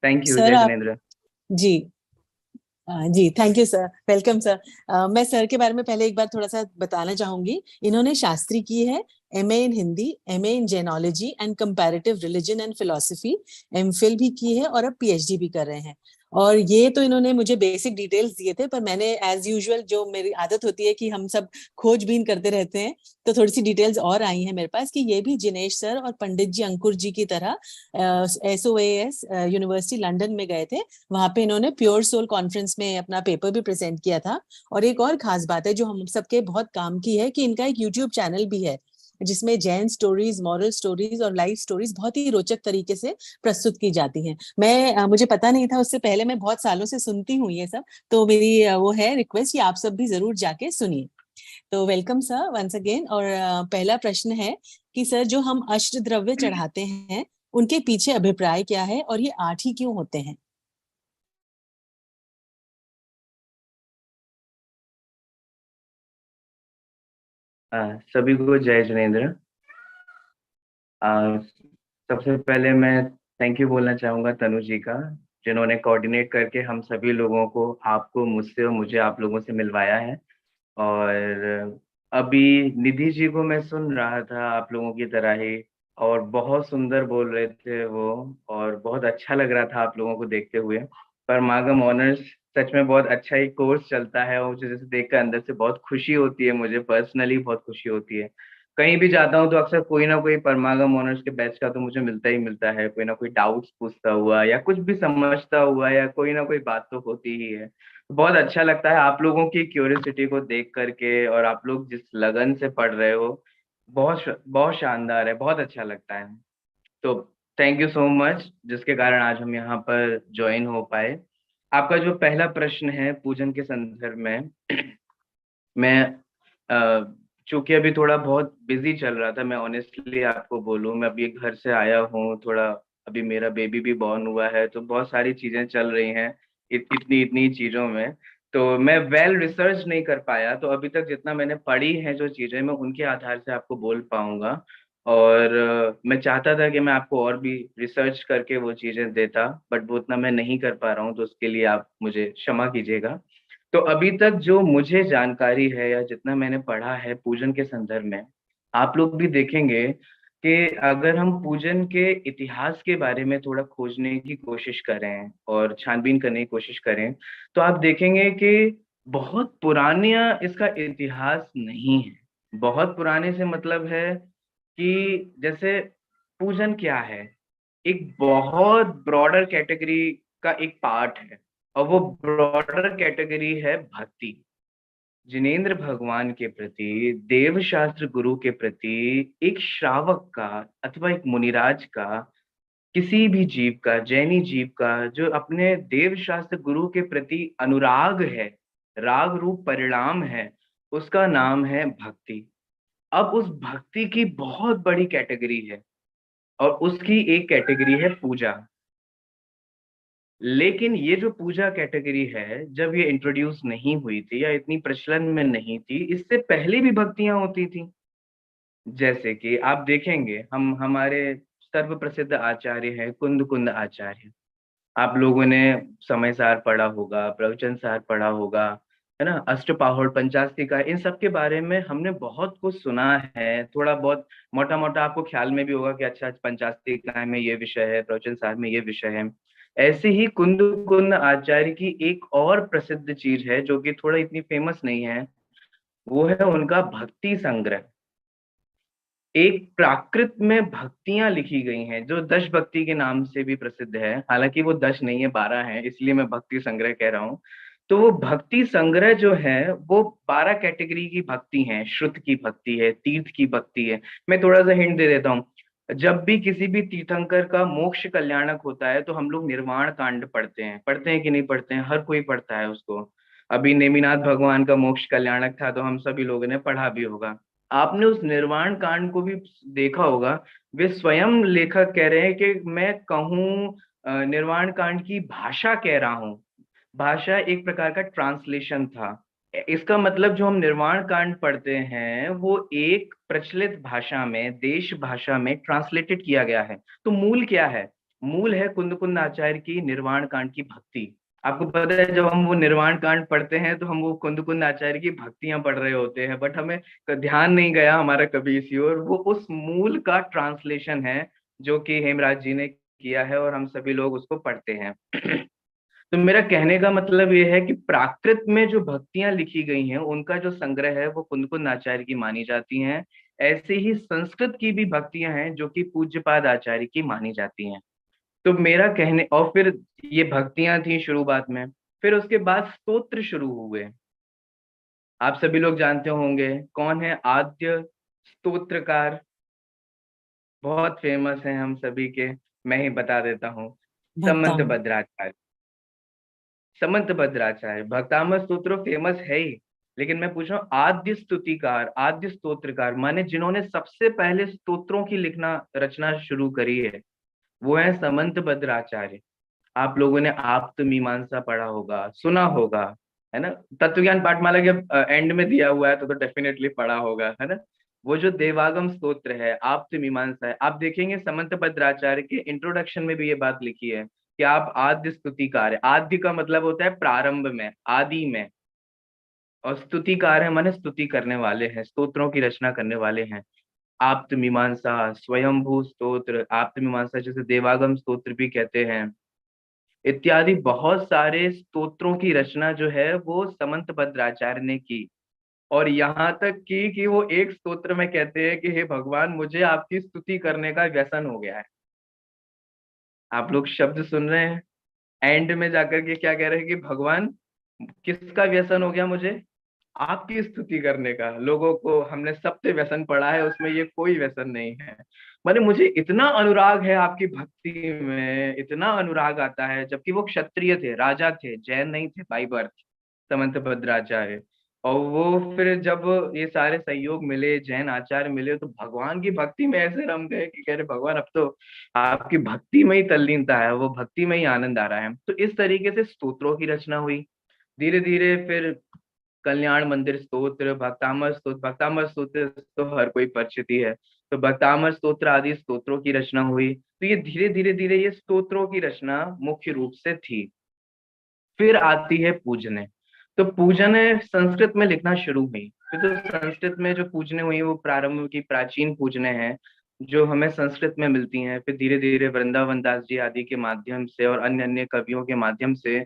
S5: Thank you
S1: sir
S5: जय
S1: आप
S5: जिनेंद्र।
S1: जी जी thank you sir, welcome sir. मैं सर के बारे में पहले एक बार थोड़ा सा बताना चाहूंगी। इन्होंने शास्त्री की है MA in Hindi, MA in Jainology and comparative religion and philosophy, MPhil भी की है और अब पीएचडी भी कर रहे हैं। और ये तो इन्होंने मुझे बेसिक डिटेल्स दिए थे, पर मैंने एज यूजुअल, जो मेरी आदत होती है कि हम सब खोजबीन करते रहते हैं, तो थोड़ी सी डिटेल्स और आई हैं मेरे पास कि ये भी जिनेश सर और पंडित जी अंकुर जी की तरह SOAS यूनिवर्सिटी लंदन में गए थे। वहां पे इन्होंने प्योर सोल कॉन्फ्रेंस में अपना पेपर भी प्रेजेंट किया था। और एक और खास बात है जो हम सबके बहुत काम की है कि इनका एक यूट्यूब चैनल भी है, जिसमें जैन स्टोरीज, मॉरल स्टोरीज और लाइफ स्टोरीज बहुत ही रोचक तरीके से प्रस्तुत की जाती हैं। मुझे पता नहीं था उससे पहले, मैं बहुत सालों से सुनती हूँ ये सब, तो मेरी वो है रिक्वेस्ट कि आप सब भी जरूर जाके सुनिए। तो वेलकम सर वंस अगेन। और पहला प्रश्न है कि सर, जो हम अष्ट द्रव्य चढ़ाते हैं उनके पीछे अभिप्राय क्या है और ये 8 ही क्यों होते हैं?
S5: सभी को जय जिनेंद्र। सबसे पहले मैं थैंक यू बोलना चाहूंगा तनु जी का, जिन्होंने कोऑर्डिनेट करके हम सभी लोगों को, आपको मुझसे और मुझे आप लोगों से मिलवाया है। और अभी निधि जी को मैं सुन रहा था आप लोगों की तरह ही, और बहुत सुंदर बोल रहे थे वो, और बहुत अच्छा लग रहा था आप लोगों को देखते हुए। परमागम ऑनर्स सच में बहुत अच्छा ही कोर्स चलता है, और मुझे जैसे देखकर अंदर से बहुत खुशी होती है, मुझे पर्सनली बहुत खुशी होती है। कहीं भी जाता हूँ तो अक्सर कोई ना कोई परमागम ऑनर्स के बैच का तो मुझे मिलता ही मिलता है, कोई ना कोई डाउट्स पूछता हुआ या कुछ भी समझता हुआ, या कोई ना कोई बात तो होती ही है। बहुत अच्छा लगता है आप लोगों की क्यूरियोसिटी को देख करके, और आप लोग जिस लगन से पढ़ रहे हो, बहुत शानदार है, बहुत अच्छा लगता है। तो थैंक यू सो मच, जिसके कारण आज हम यहाँ पर ज्वाइन हो पाए। आपका जो पहला प्रश्न है पूजन के संदर्भ में, मैं चूंकि अभी थोड़ा बहुत बिजी चल रहा था, मैं ऑनेस्टली आपको बोलूँ, मैं अभी घर से आया हूँ थोड़ा, अभी मेरा बेबी भी बॉर्न हुआ है, तो बहुत सारी चीजें चल रही हैं इतनी इतनी चीजों में, तो मैं वेल रिसर्च नहीं कर पाया। तो अभी तक जितना मैंने पढ़ी है जो चीजें, मैं उनके आधार से आपको बोल पाऊंगा। और मैं चाहता था कि मैं आपको और भी रिसर्च करके वो चीजें देता, बट वो उतना मैं नहीं कर पा रहा हूँ, तो उसके लिए आप मुझे क्षमा कीजिएगा। तो अभी तक जो मुझे जानकारी है या जितना मैंने पढ़ा है पूजन के संदर्भ में, आप लोग भी देखेंगे कि अगर हम पूजन के इतिहास के बारे में थोड़ा खोजने की कोशिश करें और छानबीन करने की कोशिश करें, तो आप देखेंगे कि बहुत पुराना इसका इतिहास नहीं है। बहुत पुराने से मतलब है कि जैसे पूजन क्या है, एक बहुत ब्रॉडर कैटेगरी का एक पार्ट है, और वो ब्रॉडर कैटेगरी है भक्ति। जिनेंद्र भगवान के प्रति, देव शास्त्र गुरु के प्रति एक श्रावक का अथवा एक मुनिराज का, किसी भी जीव का, जैनी जीव का जो अपने देव शास्त्र गुरु के प्रति अनुराग है, राग रूप परिणाम है, उसका नाम है भक्ति। अब उस भक्ति की बहुत बड़ी कैटेगरी है, और उसकी एक कैटेगरी है पूजा। लेकिन ये जो पूजा कैटेगरी है, जब ये इंट्रोड्यूस नहीं हुई थी या इतनी प्रचलन में नहीं थी, इससे पहले भी भक्तियां होती थी। जैसे कि आप देखेंगे, हम हमारे सर्व प्रसिद्ध आचार्य हैं कुंद कुंद आचार्य। आप लोगों ने समय सार पढ़ा होगा, प्रवचन सार पढ़ा होगा, है ना, अष्टपाहुड़ पंचास्तिका, इन सब के बारे में हमने बहुत कुछ सुना है। थोड़ा बहुत मोटा मोटा आपको ख्याल में भी होगा कि अच्छा पंचास्तिका में ये विषय है, प्रवचन सार में ये विषय है। ऐसे ही कुंद कुंद आचार्य की एक और प्रसिद्ध चीज है जो कि थोड़ा इतनी फेमस नहीं है, वो है उनका भक्ति संग्रह। एक प्राकृत में भक्तियां लिखी गई हैं जो दश भक्ति के नाम से भी प्रसिद्ध है, हालांकि वो 10 नहीं है, 12 है, इसलिए मैं भक्ति संग्रह कह रहा हूँ। तो वो भक्ति संग्रह जो है वो 12 कैटेगरी की भक्ति है। श्रुत की भक्ति है, तीर्थ की भक्ति है। मैं थोड़ा सा हिंट दे देता हूँ। जब भी किसी भी तीर्थंकर का मोक्ष कल्याणक होता है तो हम लोग निर्वाण कांड पढ़ते हैं कि नहीं पढ़ते हैं? हर कोई पढ़ता है उसको। अभी नेमिनाथ भगवान का मोक्ष कल्याणक था तो हम सभी लोगों ने पढ़ा भी होगा। आपने उस निर्वाण कांड को भी देखा होगा। वे स्वयं लेखक कह रहे हैं कि मैं कहूँ निर्वाण कांड की भाषा कह रहा हूँ। भाषा एक प्रकार का ट्रांसलेशन था। इसका मतलब जो हम निर्वाण कांड पढ़ते हैं वो एक प्रचलित भाषा में, देश भाषा में ट्रांसलेटेड किया गया है। तो मूल क्या है? मूल है कुंद कुंद आचार्य की निर्वाण कांड की भक्ति। आपको पता है जब हम वो निर्वाण कांड पढ़ते हैं तो हम वो कुंद कुंद आचार्य की भक्तियां पढ़ रहे होते हैं, बट हमें ध्यान नहीं गया हमारा कभी इसी ओर। वो उस मूल का ट्रांसलेशन है जो कि हेमराज जी ने किया है, और हम सभी लोग उसको पढ़ते हैं। तो मेरा कहने का मतलब ये है कि प्राकृत में जो भक्तियां लिखी गई हैं उनका जो संग्रह है वो कुंद कुंद आचार्य की मानी जाती हैं। ऐसे ही संस्कृत की भी भक्तियां हैं जो कि पूज्यपाद आचार्य की मानी जाती हैं। तो मेरा कहने, और फिर ये भक्तियां थी शुरुआत में, फिर उसके बाद स्तोत्र शुरू हुए। आप सभी लोग जानते होंगे कौन है आद्य स्तोत्रकार, बहुत फेमस है हम सभी के, मैं ही बता देता हूँ। समंत
S1: भक्ताम।
S5: भद्राचार्य। समंत भद्राचार्य भक्तामृत स्तोत्र फेमस है ही, लेकिन मैं पूछ रहा हूँ आद्य स्तुतिकार, आद्य स्तोत्रकार माने जिन्होंने सबसे पहले स्तोत्रों की लिखना रचना शुरू करी है, वो है समंत भद्राचार्य। आप लोगों ने आप्त मीमांसा पढ़ा होगा, सुना होगा, है ना? तत्वज्ञान पाठमाला के एंड में दिया हुआ है तो डेफिनेटली पढ़ा होगा, है ना? वो जो देवागम स्तोत्र है, आप्त मीमांसा है, आप देखेंगे समंत भद्राचार्य के इंट्रोडक्शन में भी ये बात लिखी है कि आप आद्य स्तुतिकार है। आद्य का मतलब होता है प्रारंभ में, आदि में, और स्तुतिकार है माने स्तुति करने वाले हैं, स्तोत्रों की रचना करने वाले हैं। आप्त मीमांसा, स्वयंभू स्तोत्र, आप्त मीमांसा जिसे देवागम स्तोत्र भी कहते हैं, इत्यादि बहुत सारे स्तोत्रों की रचना जो है वो समंत भद्राचार्य ने की। और यहाँ तक कि वो एक स्तोत्र में कहते हैं कि हे भगवान, मुझे आपकी स्तुति करने का व्यसन हो गया है। आप लोग शब्द सुन रहे हैं, एंड में जाकर के क्या कह रहे हैं कि भगवान, किसका व्यसन हो गया मुझे? आपकी स्तुति करने का। लोगों को हमने सबसे व्यसन पढ़ा है, उसमें ये कोई व्यसन नहीं है। माने मुझे इतना अनुराग है आपकी भक्ति में, इतना अनुराग आता है, जबकि वो क्षत्रिय थे, राजा थे, जैन नहीं थे बाई बर्थ, समंत भद्राचार्य। और वो फिर जब ये सारे सहयोग मिले, जैन आचार्य मिले, तो भगवान की भक्ति में ऐसे रम गए कि कह रहे भगवान अब तो आपकी भक्ति में ही तल्लीनता है, वो भक्ति में ही आनंद आ रहा है। तो इस तरीके से स्तोत्रों की रचना हुई। धीरे धीरे फिर कल्याण मंदिर स्तोत्र, भक्तामर स्तोत्र तो हर कोई परिचित ही है, तो भक्तामर स्तोत्र आदि स्तोत्रों की रचना हुई। तो ये धीरे धीरे धीरे ये स्तोत्रों की रचना मुख्य रूप से थी। फिर आती है पूजने। तो पूजने संस्कृत में लिखना शुरू हुई। फिर तो संस्कृत में जो पूजने हुई वो प्रारंभ की प्राचीन पूजने हैं, जो हमें संस्कृत में मिलती हैं। फिर धीरे धीरे वृंदावन दास जी आदि के माध्यम से और अन्य अन्य कवियों के माध्यम से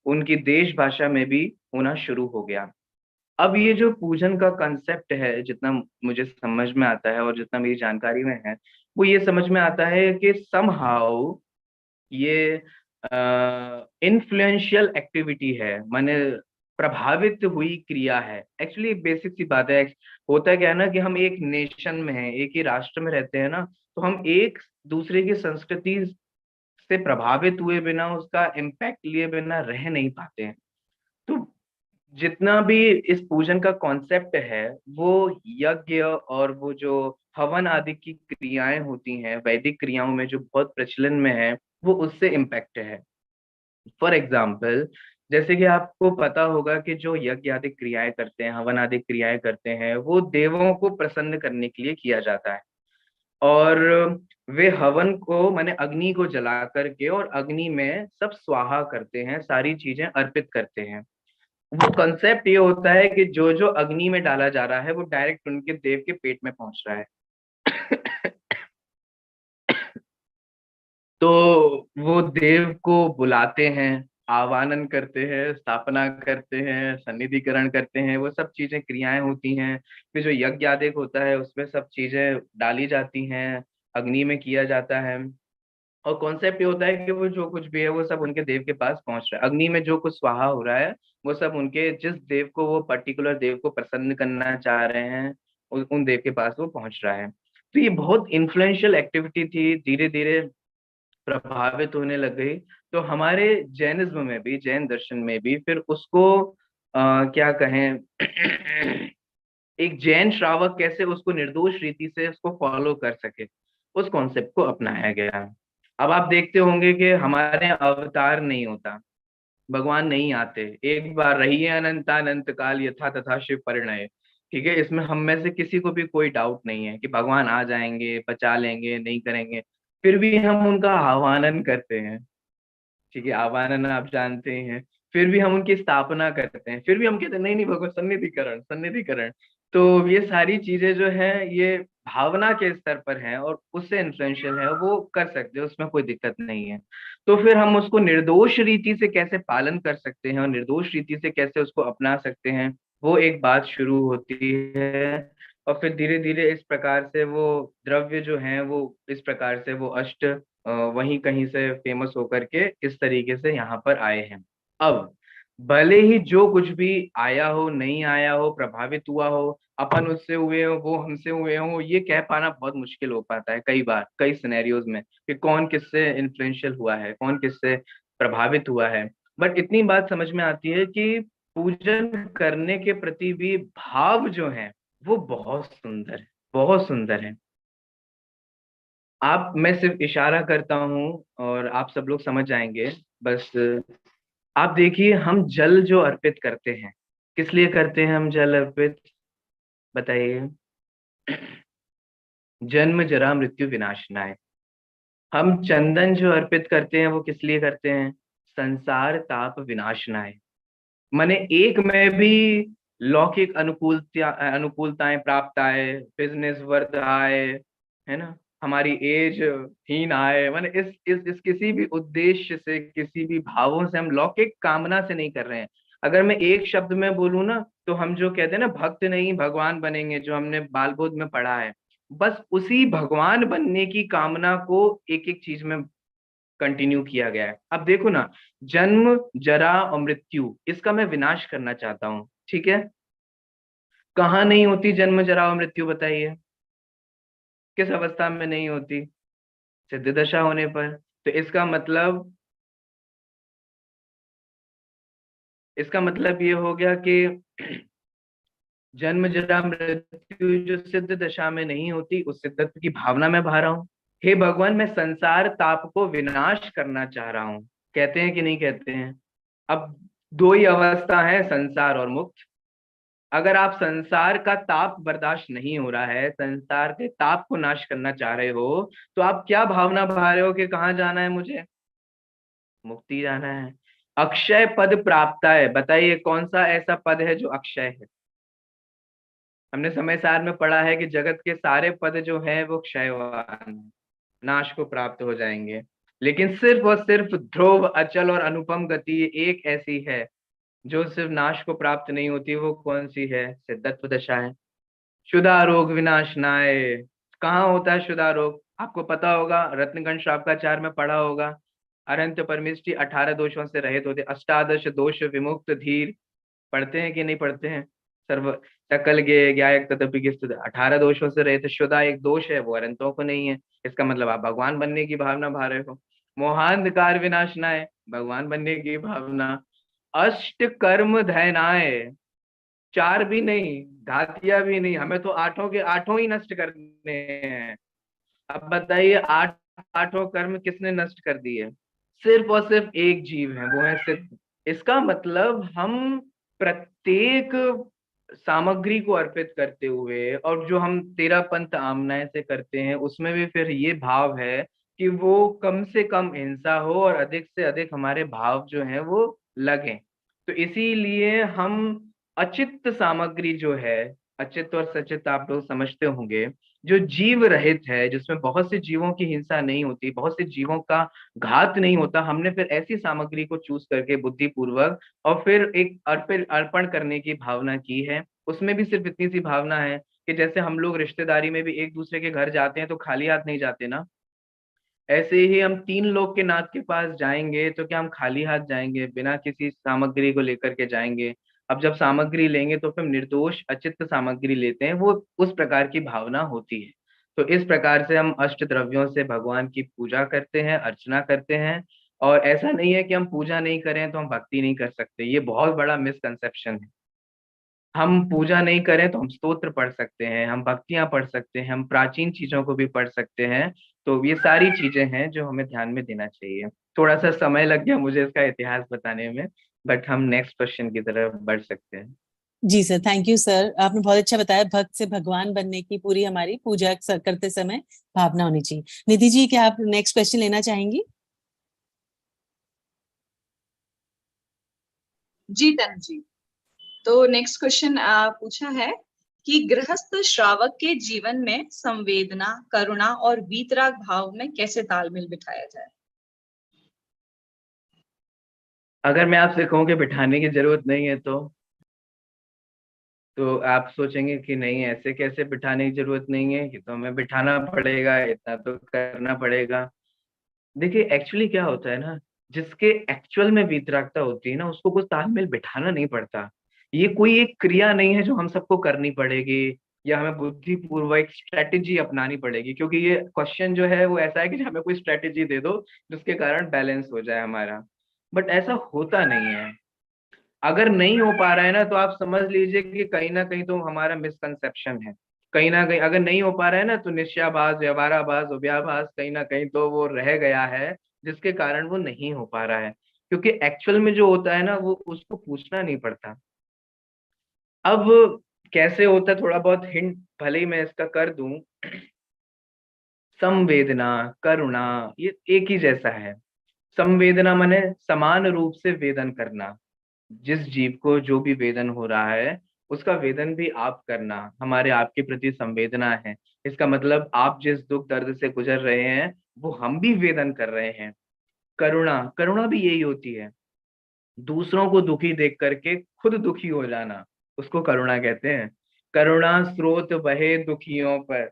S5: उनकी देश भाषा में भी होना शुरू हो गया। अब ये जो पूजन का कंसेप्ट है, जितना मुझे समझ में आता है और जितना मेरी जानकारी में है, वो ये समझ में आता है कि समहाउ ये इन्फ्लुएंशियल एक्टिविटी है, माने प्रभावित हुई क्रिया है। एक्चुअली बेसिक सी बात है। होता क्या है ना कि हम एक नेशन में हैं, एक ही राष्ट्र में रहते हैं ना, तो हम एक दूसरे की संस्कृति से प्रभावित हुए बिना, उसका इम्पैक्ट लिए बिना रह नहीं पाते हैं। तो जितना भी इस पूजन का कॉन्सेप्ट है, वो यज्ञ और वो जो हवन आदि की क्रियाएं होती हैं, वैदिक क्रियाओं में जो बहुत प्रचलन में है, वो उससे इम्पैक्ट है। फॉर एग्जाम्पल, जैसे कि आपको पता होगा कि जो यज्ञ आदि क्रियाएं करते हैं, हवन आदि क्रियाएं करते हैं, वो देवों को प्रसन्न करने के लिए किया जाता है। और वे हवन को, माने अग्नि को जला करके और अग्नि में सब स्वाहा करते हैं, सारी चीजें अर्पित करते हैं। वो कंसेप्ट ये होता है कि जो जो अग्नि में डाला जा रहा है वो डायरेक्ट उनके देव के पेट में पहुंच रहा है। तो वो देव को बुलाते हैं, आवाहन करते हैं, स्थापना करते हैं, सन्निधिकरण करते हैं, वो सब चीजें क्रियाएं होती हैं। फिर जो यज्ञ आदि होता है उसमें सब चीजें डाली जाती हैं, अग्नि में किया जाता है। और कॉन्सेप्ट ये होता है कि वो जो कुछ भी है वो सब उनके देव के पास पहुंच रहा है। अग्नि में जो कुछ स्वाहा हो रहा है वो सब उनके, जिस देव को वो पर्टिकुलर देव को प्रसन्न करना चाह रहे हैं, उन देव के पास वो पहुंच रहा है। तो ये बहुत इन्फ्लुएंशियल एक्टिविटी थी, धीरे धीरे प्रभावित होने लग गई। तो हमारे जैनिज्म में भी, जैन दर्शन में भी फिर उसको क्या कहें, एक जैन श्रावक कैसे उसको निर्दोष रीति से उसको फॉलो कर सके, उस कॉन्सेप्ट को अपनाया गया। अब आप देखते होंगे कि हमारे यहाँ अवतार नहीं होता, भगवान नहीं आते, एक बार रहिए अनंतानंत काल यथा तथा शिव परिणय। ठीक है, इसमें हम में से किसी को भी कोई डाउट नहीं है कि भगवान आ जाएंगे, बचा लेंगे, नहीं करेंगे। फिर भी हम उनका आह्वान करते हैं। ठीक है, आह्वान आप जानते ही हैं। फिर भी हम उनकी स्थापना करते हैं, फिर भी हम कहते हैं नहीं नहीं भगवान, सन्निधिकरण सन्निधिकरण। तो ये सारी चीजें जो है ये भावना के स्तर पर है और उससे इन्फ्लुएंशियल है, वो कर सकते हैं, उसमें कोई दिक्कत नहीं है। तो फिर हम उसको निर्दोष रीति से कैसे पालन कर सकते हैं और निर्दोष रीति से कैसे उसको अपना सकते हैं, वो एक बात शुरू होती है। और फिर धीरे धीरे इस प्रकार से वो द्रव्य जो हैं वो इस प्रकार से वो अष्ट वहीं कहीं से फेमस होकर के इस तरीके से यहाँ पर आए हैं। अब भले ही जो कुछ भी आया हो, नहीं आया हो, प्रभावित हुआ हो, अपन उससे हुए हो, वो हमसे हुए हो, ये कह पाना बहुत मुश्किल हो पाता है कई बार, कई सिनेरियोज में, कि कौन किससे इन्फ्लुएंशियल हुआ है, कौन किससे प्रभावित हुआ है। बट इतनी बात समझ में आती है कि पूजन करने के प्रति भी भाव जो है वो बहुत सुंदर है, बहुत सुंदर है। आप, मैं सिर्फ इशारा करता हूँ और आप सब लोग समझ जाएंगे। बस आप देखिए, हम जल जो अर्पित करते हैं, किस लिए करते हैं हम जल अर्पित, बताइए? जन्म जरा मृत्यु विनाशनाय। हम चंदन जो अर्पित करते हैं वो किस लिए करते हैं? संसार ताप विनाशनाय। माने एक में भी लौकिक अनुकूलताएं प्राप्त आए, बिजनेस वर्ध आए, है ना, हमारी एज हीन आए, माने इस किसी भी उद्देश्य से, किसी भी भावों से हम लौकिक कामना से नहीं कर रहे हैं। अगर मैं एक शब्द में बोलूँ ना, तो हम जो कहते हैं ना भक्त नहीं भगवान बनेंगे, जो हमने बाल बोध में पढ़ा है, बस उसी भगवान बनने की कामना को एक एक चीज में कंटिन्यू किया गया है। अब देखो ना, जन्म जरा और मृत्यु, इसका मैं विनाश करना चाहता हूँ, ठीक है। कहाँ नहीं होती जन्म जरा और मृत्यु, बताइए किस अवस्था में नहीं होती? सिद्ध दशा होने पर। तो इसका मतलब ये हो गया कि जन्म जरा मृत्यु जो सिद्ध दशा में नहीं होती, उस सिद्धत्व की भावना में भा रहा हूँ। हे भगवान, मैं संसार ताप को विनाश करना चाह रहा हूँ। कहते हैं कि नहीं कहते हैं? अब दो ही अवस्था है, संसार और मुक्त। अगर आप संसार का ताप बर्दाश्त नहीं हो रहा है, संसार के ताप को नाश करना चाह रहे हो, तो आप क्या भावना भा रहे हो कि कहाँ जाना है मुझे? मुक्ति जाना है। अक्षय पद प्राप्त है, बताइए कौन सा ऐसा पद है जो अक्षय है? हमने समय सार में पढ़ा है कि जगत के सारे पद जो है वो क्षयवान है, नाश को प्राप्त हो जाएंगे। लेकिन सिर्फ और सिर्फ ध्रुव अचल और अनुपम गति एक ऐसी है जो सिर्फ नाश को प्राप्त नहीं होती। वो कौन सी है? सिद्धत्व दशा है। शुदा रोग विनाशनाय। कहाँ होता है शुदा रोग? आपको पता होगा, रत्नगण शापकाचार में पढ़ा होगा। अरंत परमिष्टि 18 दोषों से रहित होते, अष्टादश दोष विमुक्त धीर। पढ़ते हैं कि नहीं पढ़ते हैं? सर्व सकल गे ज्ञायक तदपि की स्तुति। 18 दोषों से रहित शुदा एक दोष है, वो अरंतों को नहीं है। इसका मतलब आप भगवान बनने की भावना भा रहे हो। मोहांधकार विनाशनाय, भगवान बनने की भावना। अष्ट कर्म धैनाय, चार भी नहीं, घातिया भी नहीं, हमें तो आठों के आठों ही नष्ट करने हैं। अब बताइए, आठों कर्म किसने नष्ट कर दिए? सिर्फ और सिर्फ एक जीव है, वो है सिद्ध। इसका मतलब हम प्रत्येक सामग्री को अर्पित करते हुए, और जो हम 13 पंथ आमनाएं से करते हैं, उसमें भी फिर ये भाव है कि वो कम से कम हिंसा हो और अधिक से अधिक हमारे भाव जो हैं वो लगें। तो इसीलिए हम अचित्त सामग्री जो है, अचित्त और सचित्त आप लोग समझते होंगे, जो जीव रहित है, जिसमें बहुत से जीवों की हिंसा नहीं होती, बहुत से जीवों का घात नहीं होता, हमने फिर ऐसी सामग्री को चूज करके बुद्धिपूर्वक और फिर एक अर्पण करने की भावना की है। उसमें भी सिर्फ इतनी सी भावना है कि जैसे हम लोग रिश्तेदारी में भी एक दूसरे के घर जाते हैं तो खाली हाथ नहीं जाते ना, ऐसे ही हम तीन लोग के नाथ के पास जाएंगे तो क्या हम खाली हाथ जाएंगे? बिना किसी सामग्री को लेकर के जाएंगे। अब जब सामग्री लेंगे तो फिर निर्दोष अचित्त सामग्री लेते हैं, वो उस प्रकार की भावना होती है। तो इस प्रकार से हम अष्ट द्रव्यों से भगवान की पूजा करते हैं, अर्चना करते हैं। और ऐसा नहीं है कि हम पूजा नहीं करें तो हम भक्ति नहीं कर सकते, ये बहुत बड़ा मिसकंसेप्शन है। हम पूजा नहीं करें तो हम स्तोत्र पढ़ सकते हैं, हम भक्तियां पढ़ सकते हैं, हम प्राचीन चीजों को भी पढ़ सकते हैं। तो ये सारी चीजें हैं जो हमें ध्यान में देना चाहिए। थोड़ा सा समय लग गया मुझे इसका इतिहास बताने में, बट हम नेक्स्ट क्वेश्चन की तरफ बढ़ सकते हैं।
S1: जी सर, थैंक यू सर, आपने बहुत अच्छा बताया। भक्त से भगवान बनने की पूरी हमारी पूजा करते समय भावना होनी चाहिए। निधि जी, क्या आप नेक्स्ट क्वेश्चन लेना चाहेंगी?
S6: जी तनु जी, तो नेक्स्ट क्वेश्चन पूछा है कि गृहस्थ श्रावक के जीवन में संवेदना, करुणा और वीतराग भाव में कैसे तालमेल बिठाया जाए?
S5: अगर मैं आपसे कहूँ कि बिठाने की जरूरत नहीं है तो आप सोचेंगे कि नहीं, ऐसे कैसे बिठाने की जरूरत नहीं है, कि तो हमें बिठाना पड़ेगा, इतना तो करना पड़ेगा। देखिए एक्चुअली क्या होता है ना, जिसके एक्चुअल में वीतरागता होती है ना, उसको कुछ तालमेल बिठाना नहीं पड़ता। ये कोई एक क्रिया नहीं है जो हम सबको करनी पड़ेगी या हमें बुद्धिपूर्वक एक स्ट्रेटेजी अपनानी पड़ेगी, क्योंकि ये क्वेश्चन जो है वो ऐसा है कि हमें कोई स्ट्रेटेजी दे दो जिसके कारण बैलेंस हो जाए हमारा। बट ऐसा होता नहीं है। अगर नहीं हो पा रहा है ना, तो आप समझ लीजिए कि कहीं ना कहीं तो हमारा मिसकंसेप्शन है। कहीं ना कहीं अगर नहीं हो पा रहा है ना, तो निश्चयाभास, व्यवहाराभास, उभयाभास कहीं ना कहीं तो वो रह गया है, जिसके कारण वो नहीं हो पा रहा है। क्योंकि एक्चुअल में जो होता है ना, वो उसको पूछना नहीं पड़ता। अब कैसे होता है, थोड़ा बहुत हिंट भले ही मैं इसका कर दूं। संवेदना, करुणा, ये एक ही जैसा है। संवेदना माने समान रूप से वेदन करना। जिस जीव को जो भी वेदन हो रहा है, उसका वेदन भी आप करना, हमारे आपके प्रति संवेदना है। इसका मतलब आप जिस दुख दर्द से गुजर रहे हैं, वो हम भी वेदन कर रहे हैं। करुणा, करुणा भी यही होती है। दूसरों को दुखी देख करके खुद दुखी हो जाना, उसको करुणा कहते हैं। करुणा स्रोत बहे दुखियों पर,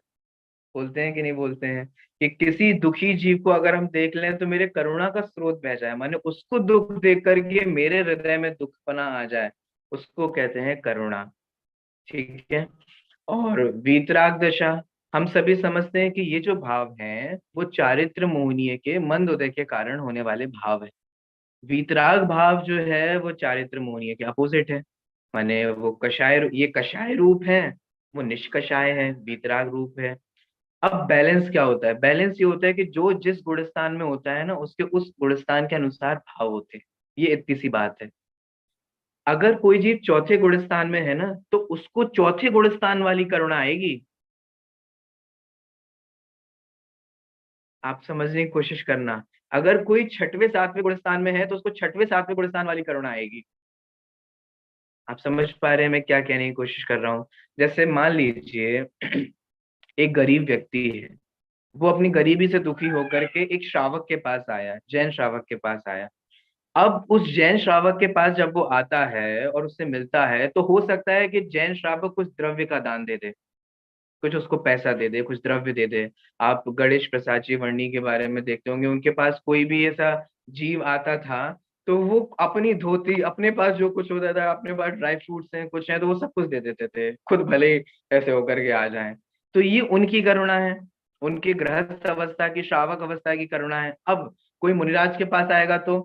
S5: बोलते हैं कि नहीं बोलते हैं कि किसी दुखी जीव को अगर हम देख लें तो मेरे करुणा का स्रोत बह जाए, माने उसको दुख देख करके मेरे हृदय में दुखपना आ जाए, उसको कहते हैं करुणा। ठीक है। और वीतराग दशा, हम सभी समझते हैं कि ये जो भाव हैं वो चारित्र मोहनीय के मंद उदय के कारण होने वाले भाव है। वीतराग भाव जो है वो चारित्र मोहनीय के अपोजिट है, माने वो कषाय, ये कषाय रूप है, वो निष्कषाय है, वीतराग रूप है। अब बैलेंस क्या होता है? बैलेंस ये होता है कि जो जिस गुणस्थान में होता है ना, उसके उस गुणस्थान के अनुसार भाव होते हैं। ये इतनी सी बात है। अगर कोई जीव चौथे गुणस्थान में है ना, तो उसको चौथे गुणस्थान वाली करुणा आएगी। आप समझने की कोशिश करना। अगर कोई छठवें सातवें गुणस्थान में है तो उसको छठवें सातवें गुणस्थान वाली करुणा आएगी। आप समझ पा रहे हैं मैं क्या कहने की कोशिश कर रहा हूँ? जैसे मान लीजिए एक गरीब व्यक्ति है, वो अपनी गरीबी से दुखी होकर के एक श्रावक के पास आया, जैन श्रावक के पास आया। अब उस जैन श्रावक के पास जब वो आता है और उससे मिलता है, तो हो सकता है कि जैन श्रावक कुछ द्रव्य का दान दे दे, कुछ उसको पैसा दे दे, कुछ द्रव्य दे दे। आप गणेश प्रसाद जी वर्णी के बारे में देखते होंगे, उनके पास कोई भी ऐसा जीव आता था तो वो अपनी धोती, अपने पास जो कुछ होता था, अपने पास ड्राई फ्रूट्स हैं, कुछ है, तो वो सब कुछ दे देते थे, खुद भले ही ऐसे होकर के आ जाएं। तो ये उनकी करुणा है, उनकी गृहस्थ अवस्था की, श्रावक अवस्था की करुणा है। अब कोई मुनिराज के पास आएगा तो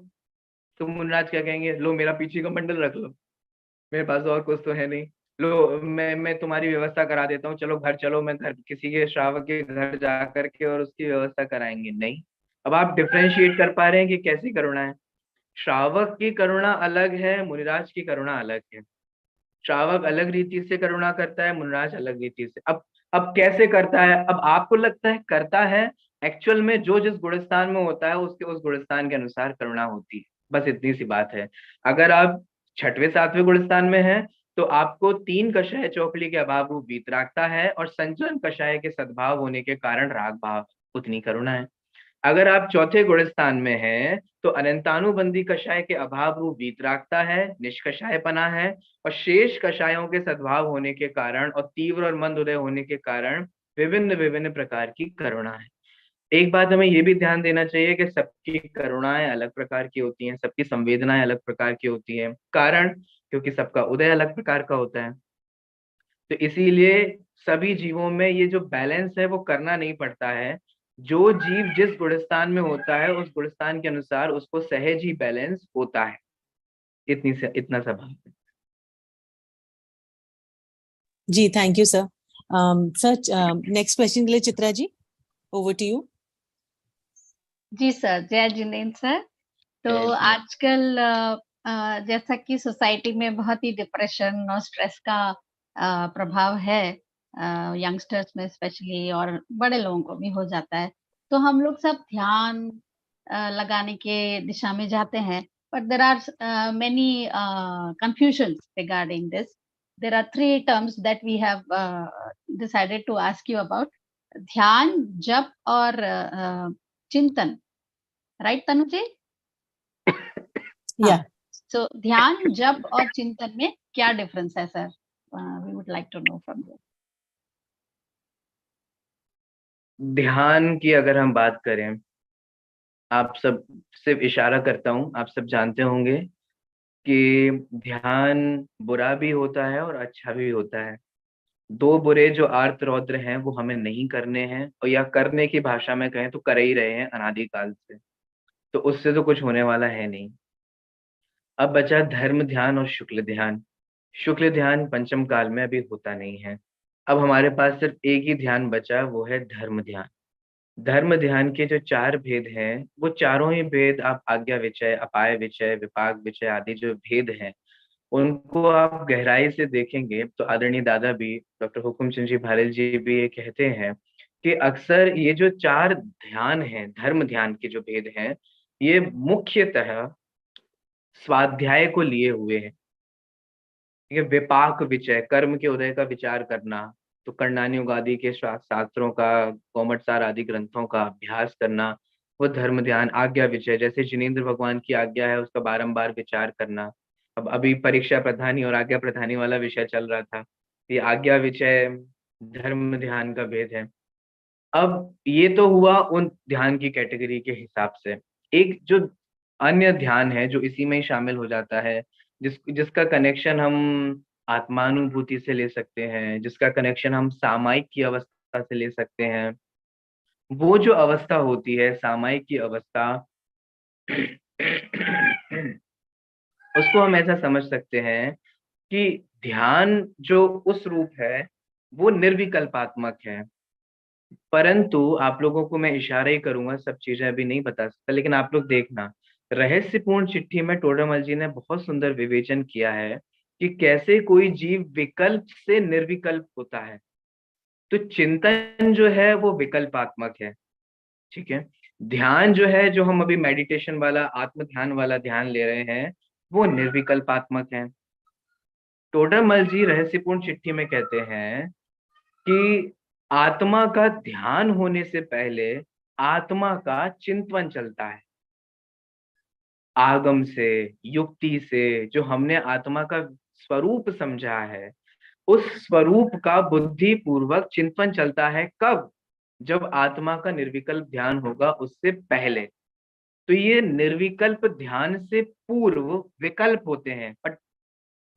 S5: मुनिराज क्या कहेंगे? लो मेरा पीछे का मंडल रख लो, मेरे पास और कुछ तो है नहीं, लो मैं तुम्हारी व्यवस्था करा देता हूँ, चलो घर चलो, मैं घर किसी के श्रावक के घर जा करके और उसकी व्यवस्था कराएंगे। नहीं। अब आप डिफ्रेंशिएट कर पा रहे हैं कि कैसी करुणा है? श्रावक की करुणा अलग है, मुनिराज की करुणा अलग है। श्रावक अलग रीति से करुणा करता है, मुनिराज अलग रीति से। अब कैसे करता है? अब आपको लगता है करता है, एक्चुअल में जो जिस गुणस्थान में होता है उसके उस गुणस्थान के अनुसार करुणा होती है। बस इतनी सी बात है। अगर आप छठवें सातवें गुणस्थान में हैं तो आपको तीन कषाय चौकली के अभाव रूप वीतरागता है, और संचलन कषाय के सद्भाव होने के कारण राग भाव, उतनी करुणा है। अगर आप चौथे गुणस्थान में हैं तो अनंतानुबंधी कषाय के अभाव रूप वीतरागता है, निष्कषायपना है, और शेष कषायों के सद्भाव होने के कारण और तीव्र और मंद उदय होने के कारण विभिन्न विभिन्न प्रकार की करुणा है। एक बात हमें ये भी ध्यान देना चाहिए कि सबकी करुणाएं अलग प्रकार की होती हैं, सबकी संवेदनाएं अलग प्रकार की होती हैं। कारण, क्योंकि सबका उदय अलग प्रकार का होता है। तो इसीलिए सभी जीवों में ये जो बैलेंस है वो करना नहीं पड़ता है। जो जीव जिस गुणस्थान में होता है उस गुणस्थान के अनुसार उसको सहज ही बैलेंस होता है। इतना सा बात है।
S1: जी, thank you sir. Sir, next question के लिए Chitra ji, over to you.
S2: जी सर, जय जिनेन्द्र सर। तो
S5: जय जिनेन्द्र।
S2: आजकल जैसा कि सोसाइटी में बहुत ही डिप्रेशन और स्ट्रेस का प्रभाव है यंगस्टर्स में स्पेशली, और बड़े लोगों को भी हो जाता है। तो हम लोग सब ध्यान लगाने के दिशा में जाते हैं, but there are many confusions regarding this. There are three terms that we have decided to ask you about: ध्यान, जप और चिंतन। राइट तनु जी?
S1: या
S2: सो ध्यान, जप और चिंतन में क्या डिफरेंस है sir? We would like to know from you.
S5: ध्यान की अगर हम बात करें, आप सब सिर्फ इशारा करता हूं, आप सब जानते होंगे कि ध्यान बुरा भी होता है और अच्छा भी होता है। दो बुरे जो आर्त रौद्र हैं वो हमें नहीं करने हैं, और या करने की भाषा में कहें तो कर ही रहे हैं अनादिकाल से, तो उससे तो कुछ होने वाला है नहीं। अब बचा धर्म ध्यान और शुक्ल ध्यान। शुक्ल ध्यान पंचम काल में अभी होता नहीं है। अब हमारे पास सिर्फ एक ही ध्यान बचा, वो है धर्म ध्यान। धर्म ध्यान के जो चार भेद हैं, वो चारों ही भेद आप आज्ञा विचय, अपाय विचय, विपाक विचय आदि जो भेद हैं, उनको आप गहराई से देखेंगे तो आदरणीय दादा भी, डॉक्टर हुकुमचंद जी भारेल जी भी ये कहते हैं कि अक्सर ये जो चार ध्यान हैं, धर्म ध्यान के जो भेद हैं, ये मुख्यतः स्वाध्याय को लिए हुए हैं। ठीक है। विपाक विचय, कर्म के उदय का विचार करना, तो कर्णानि उगादि के शास्त्रों का, कौमटसार आदि ग्रंथों का अभ्यास करना, वो धर्म ध्यान, आज्ञा विचय, जैसे जिनेंद्र भगवान की आज्ञा है उसका बारंबार विचार करना। अब अभी परीक्षा प्रधानी और आज्ञा प्रधानी वाला विषय चल रहा था, ये आज्ञा विचय धर्म ध्यान का भेद है। अब ये तो हुआ उन ध्यान की कैटेगरी के हिसाब से। एक जो अन्य ध्यान है जो इसी में ही शामिल हो जाता है, जिसका कनेक्शन हम आत्मानुभूति से ले सकते हैं, जिसका कनेक्शन हम सामायिक की अवस्था से ले सकते हैं। वो जो अवस्था होती है सामायिक की अवस्था, उसको हम ऐसा समझ सकते हैं कि ध्यान जो उस रूप है वो निर्विकल्पात्मक है। परंतु आप लोगों को मैं इशारा ही करूंगा, सब चीजें अभी नहीं बता सकता, लेकिन आप लोग देखना, रहस्यपूर्ण चिट्ठी में टोडरमल जी ने बहुत सुंदर विवेचन किया है कि कैसे कोई जीव विकल्प से निर्विकल्प होता है। तो चिंतन जो है वो विकल्पात्मक है, ठीक है। ध्यान जो है, जो हम अभी मेडिटेशन वाला, आत्म ध्यान वाला ध्यान ले रहे हैं, वो निर्विकल्पात्मक है। टोडरमल जी रहस्यपूर्ण चिट्ठी में कहते हैं कि आत्मा का ध्यान होने से पहले आत्मा का चिंतन चलता है। आगम से, युक्ति से, जो हमने आत्मा का स्वरूप समझा है, उस स्वरूप का बुद्धि पूर्वक चिंतन चलता है। कब? जब आत्मा का निर्विकल्प ध्यान होगा, उससे पहले। तो ये निर्विकल्प ध्यान से पूर्व विकल्प होते हैं। But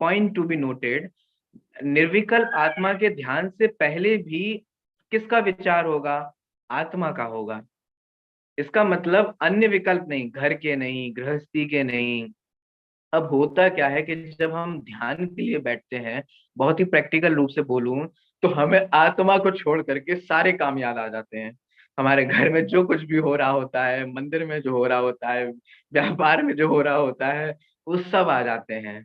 S5: point to be noted, निर्विकल्प आत्मा के ध्यान से पहले भी किसका विचार होगा? आत्मा का होगा। इसका मतलब अन्य विकल्प नहीं, घर के नहीं, गृहस्थी के नहीं। अब होता क्या है कि जब हम ध्यान के लिए बैठते हैं, बहुत ही प्रैक्टिकल रूप से बोलूं तो हमें आत्मा को छोड़ करके सारे काम याद आ जाते हैं। हमारे घर में जो कुछ भी हो रहा होता है, मंदिर में जो हो रहा होता है, व्यापार में जो हो रहा होता है, वो सब आ जाते हैं।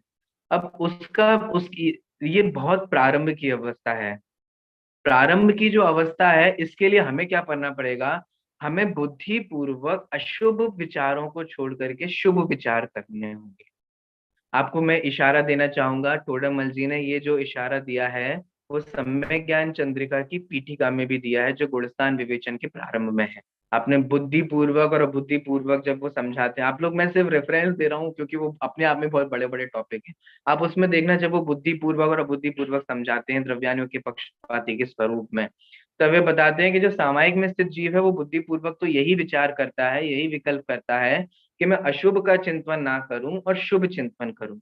S5: अब उसकी ये बहुत प्रारंभ की अवस्था है। प्रारंभ की जो अवस्था है, इसके लिए हमें क्या करना पड़ेगा? हमें बुद्धि पूर्वक अशुभ विचारों को छोड़ करके शुभ विचार करने होंगे। आपको मैं इशारा देना चाहूंगा, टोडरमल जी ने ये जो इशारा दिया है वो सम्यक ज्ञान चंद्रिका की पीठिका में भी दिया है, जो गुणस्थान विवेचन के प्रारंभ में है। आपने बुद्धि पूर्वक और अबुद्धि पूर्वक जब वो समझाते हैं, आप लोग, मैं सिर्फ रेफरेंस दे रहा हूँ क्योंकि वो अपने आप में बहुत बड़े बड़े टॉपिक हैं। आप उसमें देखना, जब वो बुद्धि पूर्वक और अबुद्धि पूर्वक समझाते हैं द्रव्यानियों के पक्षपाती के स्वरूप में, तब वे बताते हैं कि जो सामायिक में स्थित जीव है वो बुद्धि पूर्वक तो यही विचार करता है, यही विकल्प करता है कि मैं अशुभ का चिंतन ना करूं और शुभ चिंतन करूं।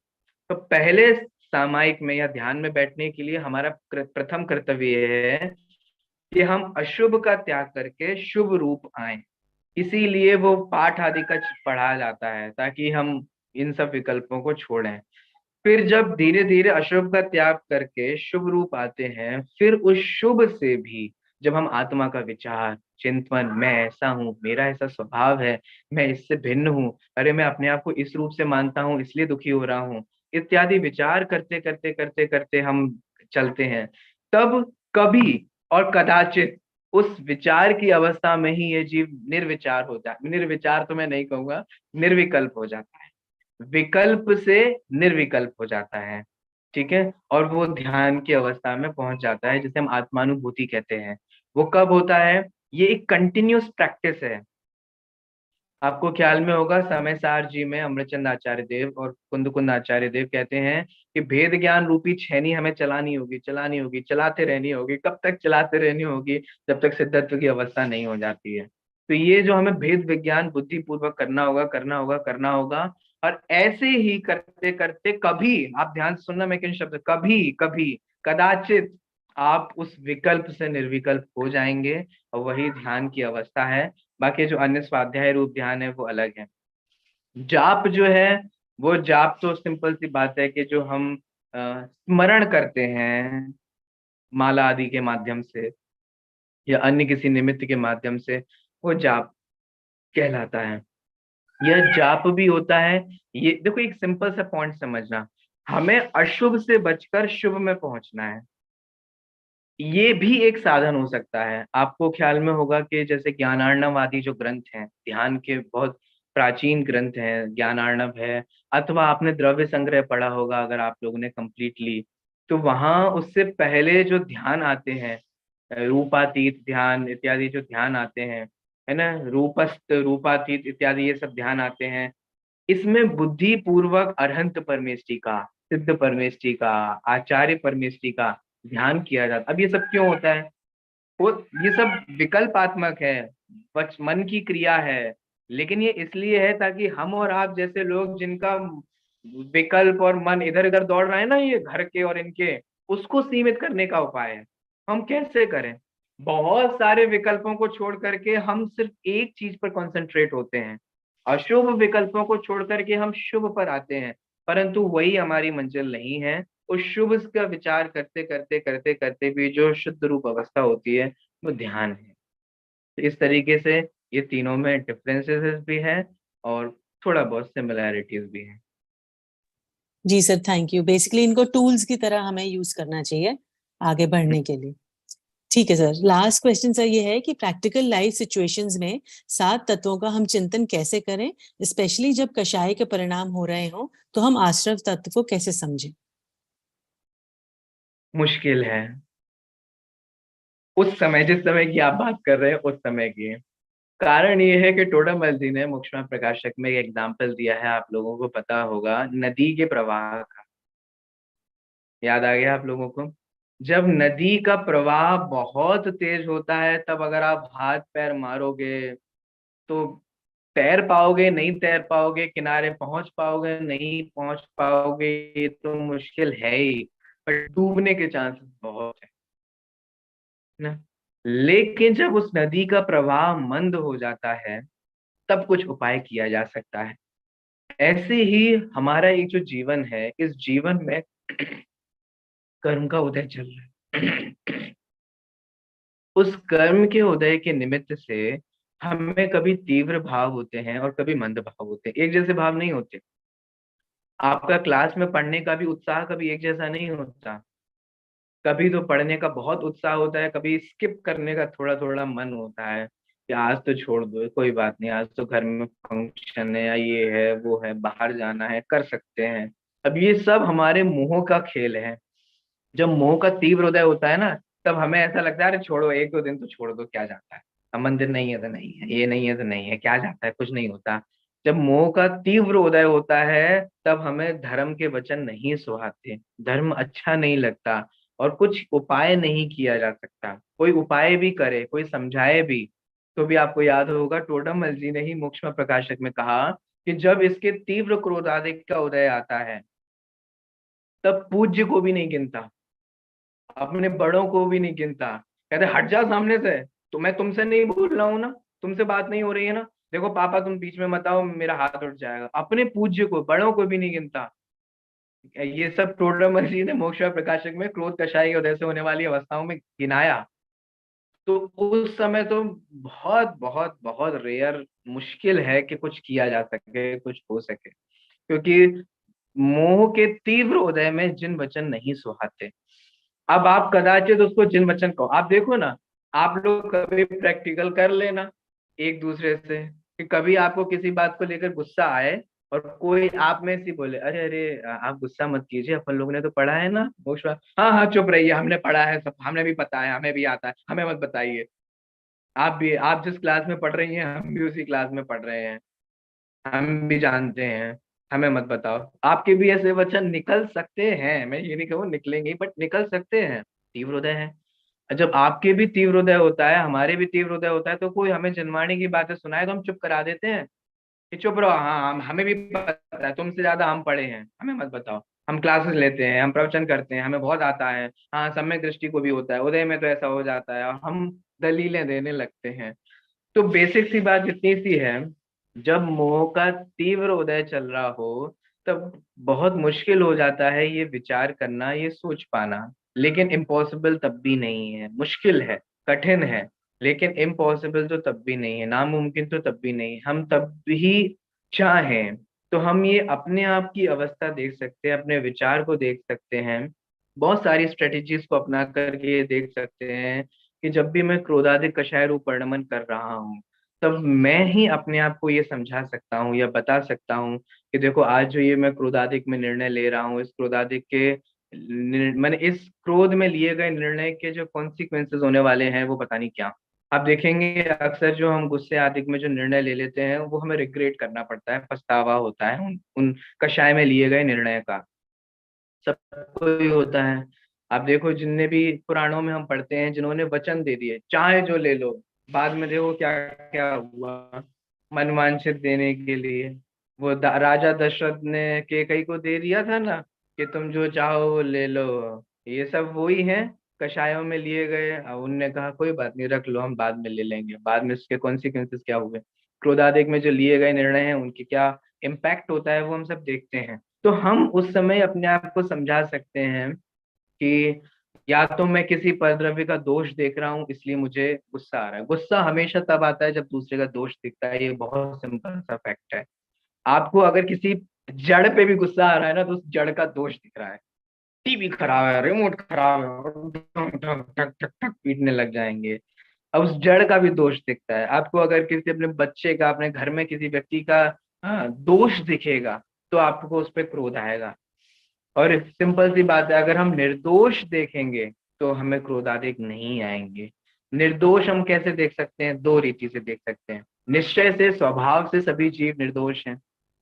S5: तो पहले सामायिक में या ध्यान में बैठने के लिए हमारा प्रथम कर्तव्य है कि हम अशुभ का त्याग करके शुभ रूप आए। इसीलिए वो पाठ आदि का पढ़ाया जाता है, ताकि हम इन सब विकल्पों को छोड़ें। फिर जब धीरे धीरे अशुभ का त्याग करके शुभ रूप आते हैं, फिर उस शुभ से भी जब हम आत्मा का विचार, चिंतन, मैं ऐसा हूँ, मेरा ऐसा स्वभाव है, मैं इससे भिन्न हूँ, अरे मैं अपने आप को इस रूप से मानता हूँ इसलिए दुखी हो रहा हूँ, इत्यादि विचार करते करते करते करते हम चलते हैं, तब कभी और कदाचित उस विचार की अवस्था में ही ये जीव निर्विचार हो जाता है। निर्विचार तो मैं नहीं कहूंगा, निर्विकल्प हो जाता है, विकल्प से निर्विकल्प हो जाता है, ठीक है। और वो ध्यान की अवस्था में पहुंच जाता है, जिसे हम आत्मानुभूति कहते हैं। वो कब होता है? ये एक कंटिन्यूस प्रैक्टिस है। आपको ख्याल में होगा, समय सार जी में अमृतचंद आचार्य देव और कुंद आचार्य देव कहते हैं कि भेद ज्ञान रूपी छेनी हमें चलानी होगी, चलानी होगी, चलाते रहनी होगी। कब तक चलाते रहनी होगी? जब तक सिद्धत्व की अवस्था नहीं हो जाती है। तो ये जो हमें भेद विज्ञान बुद्धि पूर्वक करना होगा, करना होगा, करना होगा। और ऐसे ही करते करते कभी, आप ध्यान से सुनना मैं किन शब्द, कभी कभी कदाचित आप उस विकल्प से निर्विकल्प हो जाएंगे, और वही ध्यान की अवस्था है। बाकी जो अन्य स्वाध्याय रूप ध्यान है वो अलग है। जाप जो है, वो जाप तो सिंपल सी बात है कि जो हम स्मरण करते हैं माला आदि के माध्यम से या अन्य किसी निमित्त के माध्यम से, वो जाप कहलाता है। यह जाप भी होता है। ये देखो, एक सिंपल सा पॉइंट समझना, हमें अशुभ से बचकर शुभ में पहुंचना है। ये भी एक साधन हो सकता है। आपको ख्याल में होगा कि जैसे ज्ञानार्णव आदि जो ग्रंथ हैं, ध्यान के बहुत प्राचीन ग्रंथ हैं, ज्ञानार्णव है, अथवा आपने द्रव्य संग्रह पढ़ा होगा अगर आप लोगों ने कंप्लीटली, तो वहां उससे पहले जो ध्यान आते हैं, रूपातीत ध्यान इत्यादि जो ध्यान आते हैं, है ना, रूपस्थ, रूपातीत इत्यादि ये सब ध्यान आते हैं। इसमें बुद्धि पूर्वक अरहंत परमेष्टि का, सिद्ध परमेष्टि का, आचार्य परमेष्टि का ध्यान किया जाता। अब ये सब क्यों होता है? वो ये सब विकल्पात्मक है, मन की क्रिया है, लेकिन ये इसलिए है ताकि हम और आप जैसे लोग जिनका विकल्प और मन इधर उधर दौड़ रहा है ना, ये घर के और इनके, उसको सीमित करने का उपाय है। हम कैसे करें? बहुत सारे विकल्पों को छोड़ करके हम सिर्फ एक चीज पर कंसंट्रेट होते हैं, अशुभ विकल्पों को छोड़ करके हम शुभ पर आते हैं, परंतु वही हमारी मंजिल नहीं है। उस शुभ का विचार करते करते करते करते भी जो शुद्ध रूप अवस्था होती है वो ध्यान है। तो इस तरीके से ये तीनों में डिफरेंसेस भी है और थोड़ा बहुत सिमिलैरिटीज भी है।
S1: जी सर, थैंक यू। बेसिकली इनको टूल्स की तरह हमें यूज करना चाहिए आगे बढ़ने के लिए। ठीक है सर, लास्ट क्वेश्चन सर ये है कि प्रैक्टिकल लाइफ सिचुएशंस में 7 तत्वों का हम चिंतन कैसे करें, स्पेशली जब कषाय के परिणाम हो रहे हों, तो हम आश्रव तत्व को कैसे समझें?
S5: मुश्किल है उस समय, जिस समय की आप बात कर रहे हैं उस समय की। कारण ये है कि टोडामल जी ने मोक्षमा प्रकाशक में एक एग्जाम्पल दिया है, आप लोगों को पता होगा, नदी के प्रवाह का। याद आ गया आप लोगों को? जब नदी का प्रवाह बहुत तेज होता है तब अगर आप हाथ पैर मारोगे तो तैर पाओगे, नहीं तैर पाओगे, किनारे पहुंच पाओगे, नहीं पहुंच पाओगे, ये तो मुश्किल है ही, पर डूबने के चांसेस बहुत है ना। लेकिन जब उस नदी का प्रवाह मंद हो जाता है तब कुछ उपाय किया जा सकता है। ऐसे ही हमारा एक जो जीवन है, इस जीवन में कर्म का उदय चल रहा है। उस कर्म के उदय के निमित्त से हमें कभी तीव्र भाव होते हैं और कभी मंद भाव होते हैं, एक जैसे भाव नहीं होते। आपका क्लास में पढ़ने का भी उत्साह कभी एक जैसा नहीं होता। कभी तो पढ़ने का बहुत उत्साह होता है, कभी स्किप करने का थोड़ा थोड़ा मन होता है कि आज तो छोड़ दो, कोई बात नहीं, आज तो घर में फंक्शन है या ये है वो है, बाहर जाना है, कर सकते हैं। अब ये सब हमारे मोह का खेल है। जब मोह का तीव्र उदय होता है ना, तब हमें ऐसा लगता है अरे छोड़ो, एक दो दिन तो छोड़ दो, क्या जाता है, अब मंदिर नहीं है तो नहीं है, ये नहीं है तो नहीं है, क्या जाता है, कुछ नहीं होता। जब मोह का तीव्र उदय होता है तब हमें धर्म के वचन नहीं सुहाते, धर्म अच्छा नहीं लगता और कुछ उपाय नहीं किया जा सकता। कोई उपाय भी करे, कोई समझाए भी, तो भी आपको याद होगा टोडरमल जी ने ही मोक्षमा प्रकाशक में कहा कि जब इसके तीव्र क्रोध आदि का उदय आता है तब पूज्य को भी नहीं गिनता, अपने बड़ों को भी नहीं गिनता, कहते हट जा सामने से, तो मैं तुमसे नहीं बोल रहा हूँ ना, तुमसे बात नहीं हो रही है ना, देखो पापा तुम बीच में मत आओ, मेरा हाथ उठ जाएगा। अपने पूज्य को, बड़ों को भी नहीं गिनता। ये सब टोडरमल जी ने मोक्ष प्रकाशक में क्रोध कषाय के उदय से होने वाली अवस्थाओं में गिनाया। तो उस समय तो बहुत बहुत बहुत रेयर, मुश्किल है कि कुछ किया जा सके, कुछ हो सके, क्योंकि मोह के तीव्र उदय में जिन वचन नहीं सुहाते। अब आप कदाचित उसको जिन वचन को, आप देखो ना, आप लोग कभी प्रैक्टिकल कर लेना एक दूसरे से कि कभी आपको किसी बात को लेकर गुस्सा आए और कोई आप में से बोले अरे अरे आप गुस्सा मत कीजिए, अपन लोगों ने तो पढ़ा है ना मोक्ष, हाँ हाँ चुप रहिए, हमने पढ़ा है सब, हमें भी पता है, हमें भी आता है, हमें मत बताइए। आप भी, आप जिस क्लास में पढ़ रही हैं हम भी उसी क्लास में पढ़ रहे हैं, हम भी जानते हैं, हमें मत बताओ। आपके भी ऐसे वचन निकल सकते हैं, मैं ये नहीं कहूँ निकलेंगे, बट निकल सकते हैं, तीव्र उदय है। जब आपके भी तीव्र उदय होता है, हमारे भी तीव्र उदय होता है, तो कोई हमें जनवाणी की बातें सुनाए तो हम चुप करा देते हैं कि चुप रहो, हाँ हमें भी पता है, तुमसे ज्यादा हम पढ़े हैं, हमें मत बताओ। हम क्लासेस लेते हैं, हम प्रवचन करते हैं, हमें बहुत आता है, हाँ सम्यक दृष्टि को भी होता है, उदय में तो ऐसा हो जाता है, और हम दलीलें देने लगते हैं। तो बेसिक सी बात इतनी सी है, जब मोह का तीव्र उदय चल रहा हो तब बहुत मुश्किल हो जाता है ये विचार करना, ये सोच पाना। लेकिन इम्पॉसिबल तब भी नहीं है, मुश्किल है, कठिन है, लेकिन इम्पॉसिबल तो तब भी नहीं है, नामुमकिन तो तब भी नहीं। हम तब भी चाहें तो हम ये अपने आप की अवस्था देख सकते हैं, अपने विचार को देख सकते हैं, बहुत सारी स्ट्रेटेजीज को अपना करके ये देख सकते हैं कि जब भी मैं क्रोधाधिक कषाय रूप वर्णन कर रहा हूँ तब मैं ही अपने आप को ये समझा सकता हूँ या बता सकता हूँ कि देखो आज जो ये मैं क्रोधाधिक में निर्णय ले रहा हूँ, इस क्रोधाधिक के मैंने इस क्रोध में लिए गए निर्णय के जो कॉन्सिक्वेंसेस होने वाले हैं वो पता नहीं क्या। आप देखेंगे अक्सर जो हम गुस्से आदि में जो निर्णय ले लेते हैं वो हमें रिग्रेट करना पड़ता है, पछतावा होता है उन कषाय में लिए गए निर्णय का, सबको ही होता है। आप देखो जितने भी पुराणों में हम पढ़ते हैं, जिन्होंने वचन दे दिए चाहे जो ले लो, बाद में देखो क्या क्या हुआ, मनवांछित देने के लिए। वो राजा दशरथ ने कैकेयी को दे दिया था ना कि तुम जो चाहो वो ले लो, ये सब वही है कषायों में लिए गए। अब उनने कहा कोई बात नहीं, रख लो, हम बाद में ले लेंगे। बाद में उसके कॉन्सिक्वेंसेस क्या हुए, क्रोधादेग में जो लिए गए निर्णय हैं उनके क्या इम्पैक्ट होता है वो हम सब देखते हैं। तो हम उस समय अपने आप को समझा सकते हैं कि या तो मैं किसी परद्रव्य का दोष देख रहा हूँ इसलिए मुझे गुस्सा आ रहा है। गुस्सा हमेशा तब आता है जब दूसरे का दोष दिखता है, ये बहुत सिंपल सा फैक्ट है। आपको अगर किसी जड़ पे भी गुस्सा आ रहा है ना तो उस जड़ का दोष दिख रहा है, टीवी खराब है, रिमोट खराब है, और ठक ठक ठक ठक पीटने लग जाएंगे। अब उस जड़ का भी दोष दिखता है। आपको अगर किसी अपने बच्चे का, अपने घर में किसी व्यक्ति का दोष दिखेगा तो आपको उस पर क्रोध आएगा। और सिंपल सी बात है, अगर हम निर्दोष देखेंगे तो हमें क्रोधादिक नहीं आएंगे। निर्दोष हम कैसे देख सकते हैं? दो रीति से देख सकते हैं। निश्चय से, स्वभाव से सभी जीव निर्दोष हैं,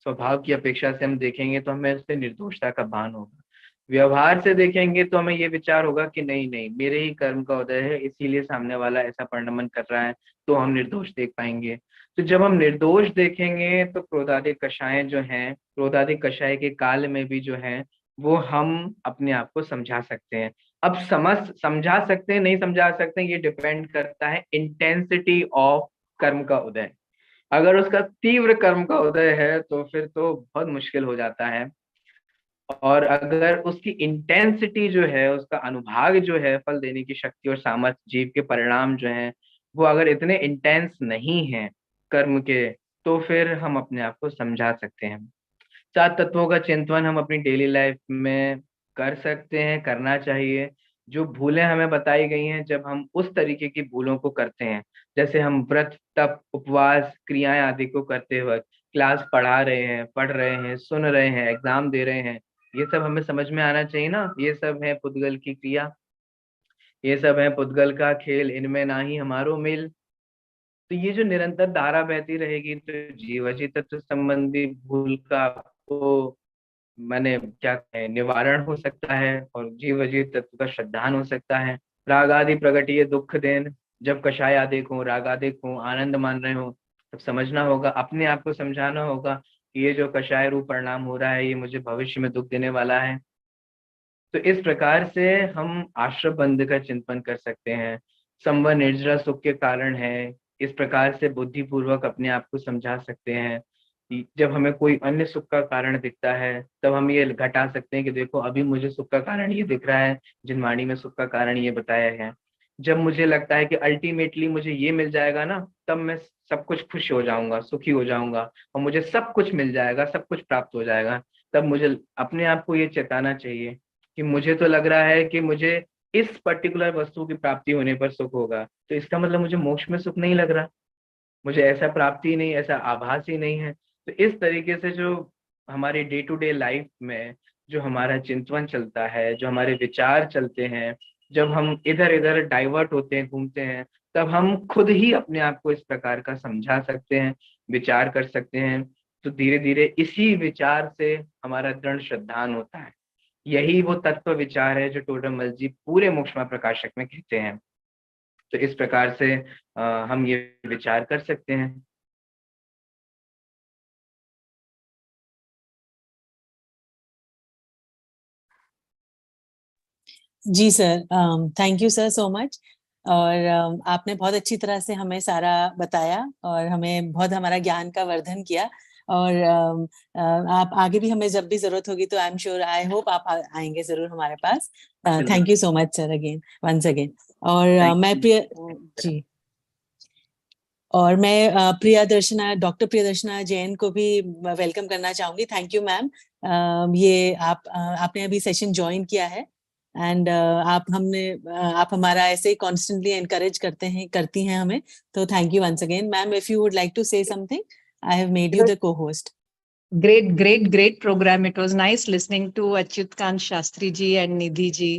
S5: स्वभाव की अपेक्षा से हम देखेंगे तो हमें उससे निर्दोषता का भान होगा। व्यवहार से देखेंगे तो हमें ये विचार होगा कि नहीं नहीं, मेरे ही कर्म का उदय है इसीलिए सामने वाला ऐसा परिणमन कर रहा है, तो हम निर्दोष देख पाएंगे। तो जब हम निर्दोष देखेंगे तो क्रोधादिक कषाय जो हैं, क्रोधादिक कषाय के काल में भी जो है वो हम अपने आप को समझा सकते हैं। अब समझा सकते हैं नहीं समझा सकते हैं, ये डिपेंड करता है इंटेंसिटी ऑफ कर्म का उदय। अगर उसका तीव्र कर्म का उदय है तो फिर तो बहुत मुश्किल हो जाता है। और अगर उसकी इंटेंसिटी जो है, उसका अनुभाग जो है, फल देने की शक्ति और सामर्थ्य, जीव के परिणाम जो हैं वो अगर इतने इंटेंस नहीं हैं कर्म के, तो फिर हम अपने आप को समझा सकते हैं। 7 तत्वों का चिंतन हम अपनी डेली लाइफ में कर सकते हैं, करना चाहिए। जो भूलें हमें बताई गई हैं, जब हम उस तरीके की भूलों को करते हैं, जैसे हम व्रत, तप, उपवास, क्रियाएं आदि को करते वक्त क्लास पढ़ा रहे हैं, पढ़ रहे हैं, सुन रहे हैं, एग्जाम दे रहे हैं, ये सब हमें समझ में आना चाहिए ना। ये सब है पुद्गल की क्रिया, ये सब है पुद्गल का खेल, इनमें ना ही हमारो मेल। तो ये जो निरंतर धारा बहती रहेगी तो जीवाजी तत्व संबंधी भूल का आपको मैंने क्या कहें निवारण हो सकता है, और जीव अजीव तत्व का श्रद्धान हो सकता है। राग आदि प्रगटिए दुख देन, जब कषाय आदि को, राग आदि को आनंद मान रहे हो, तब समझना होगा, अपने आप को समझाना होगा कि ये जो कषाय रूप परिणाम हो रहा है ये मुझे भविष्य में दुख देने वाला है। तो इस प्रकार से हम आश्रम बंध का चिंतन कर सकते हैं। संवर निर्जरा सुख के कारण है, इस प्रकार से बुद्धिपूर्वक अपने आप को समझा सकते हैं। जब हमें कोई अन्य सुख का कारण दिखता है तब हम ये घटा सकते हैं कि देखो अभी मुझे सुख का कारण ये दिख रहा है, जिनवाणी में सुख का कारण ये बताया है। जब मुझे लगता है कि अल्टीमेटली मुझे ये मिल जाएगा ना, तब मैं सब कुछ खुश हो जाऊंगा, सुखी हो जाऊंगा और मुझे सब कुछ मिल जाएगा, सब कुछ प्राप्त हो जाएगा, तब मुझे अपने आप को ये चेताना चाहिए कि मुझे तो लग रहा है कि मुझे इस पर्टिकुलर वस्तु की प्राप्ति होने पर सुख होगा, तो इसका मतलब मुझे मोक्ष में सुख नहीं लग रहा, मुझे ऐसा प्राप्ति नहीं, ऐसा आभास ही नहीं है। तो इस तरीके से जो हमारी डे टू डे लाइफ में जो हमारा चिंतन चलता है, जो हमारे विचार चलते हैं, जब हम इधर इधर डाइवर्ट होते हैं, घूमते हैं, तब हम खुद ही अपने आप को इस प्रकार का समझा सकते हैं, विचार कर सकते हैं। तो धीरे धीरे इसी विचार से हमारा दृढ़ श्रद्धान होता है। यही वो तत्व विचार है जो टोडरमल जी पूरे मोक्षमा प्रकाशक में कहते हैं। तो इस प्रकार से हम ये विचार कर सकते हैं।
S1: जी sir, thank you sir so much. और आपने बहुत अच्छी तरह से हमें सारा बताया और हमें बहुत हमारा ज्ञान का वर्धन किया। और आप आगे भी हमें जब भी जरूरत होगी तो I am sure, I hope आप आएंगे जरूर हमारे पास। Thank you so much sir again, once again. और मैं जी, और मैं डॉक्टर प्रियदर्शना जैन को भी वेलकम करना चाहूंगी। थैंक यू मैम, ये आपने अभी सेशन ज्वाइन किया है एंड आप हमारा ऐसे ही कॉन्स्टेंटली एनकरेज करती हैं हमें, तो thank you once again ma'am. If you would like to say something, I have made you the co-host.
S7: Great program. It was nice listening to Achyut Kant Shastri ji and Nidhi ji.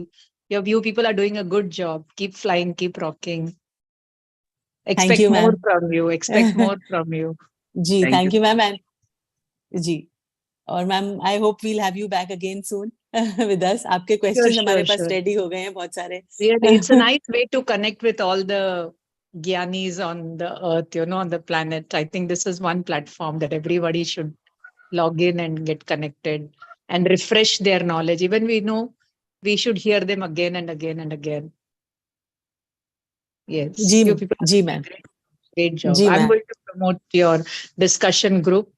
S7: You people are doing a good job. Keep flying, keep rocking. Expect
S1: you,
S7: more
S1: ma'am.
S7: from you. Expect more from you.
S1: जी,
S5: Thank
S1: thank
S5: you.
S1: You ma'am. And जी, और ma'am I hope we'll have you back again soon with us. आपके questions हमारे पास
S7: sure.
S1: Ready हो गए हैं बहुत सारे।
S7: Really, it's a nice way to connect with all the Gyanis on the earth, on the planet. I think this is one platform that everybody should log in and get connected and refresh their knowledge. Even we know we should hear them again and again and again. Yes.
S1: जी,
S7: You people
S1: जी
S7: are
S1: ma'am,
S7: doing great job.
S1: जी
S7: I'm
S1: ma'am,
S7: going to promote your discussion group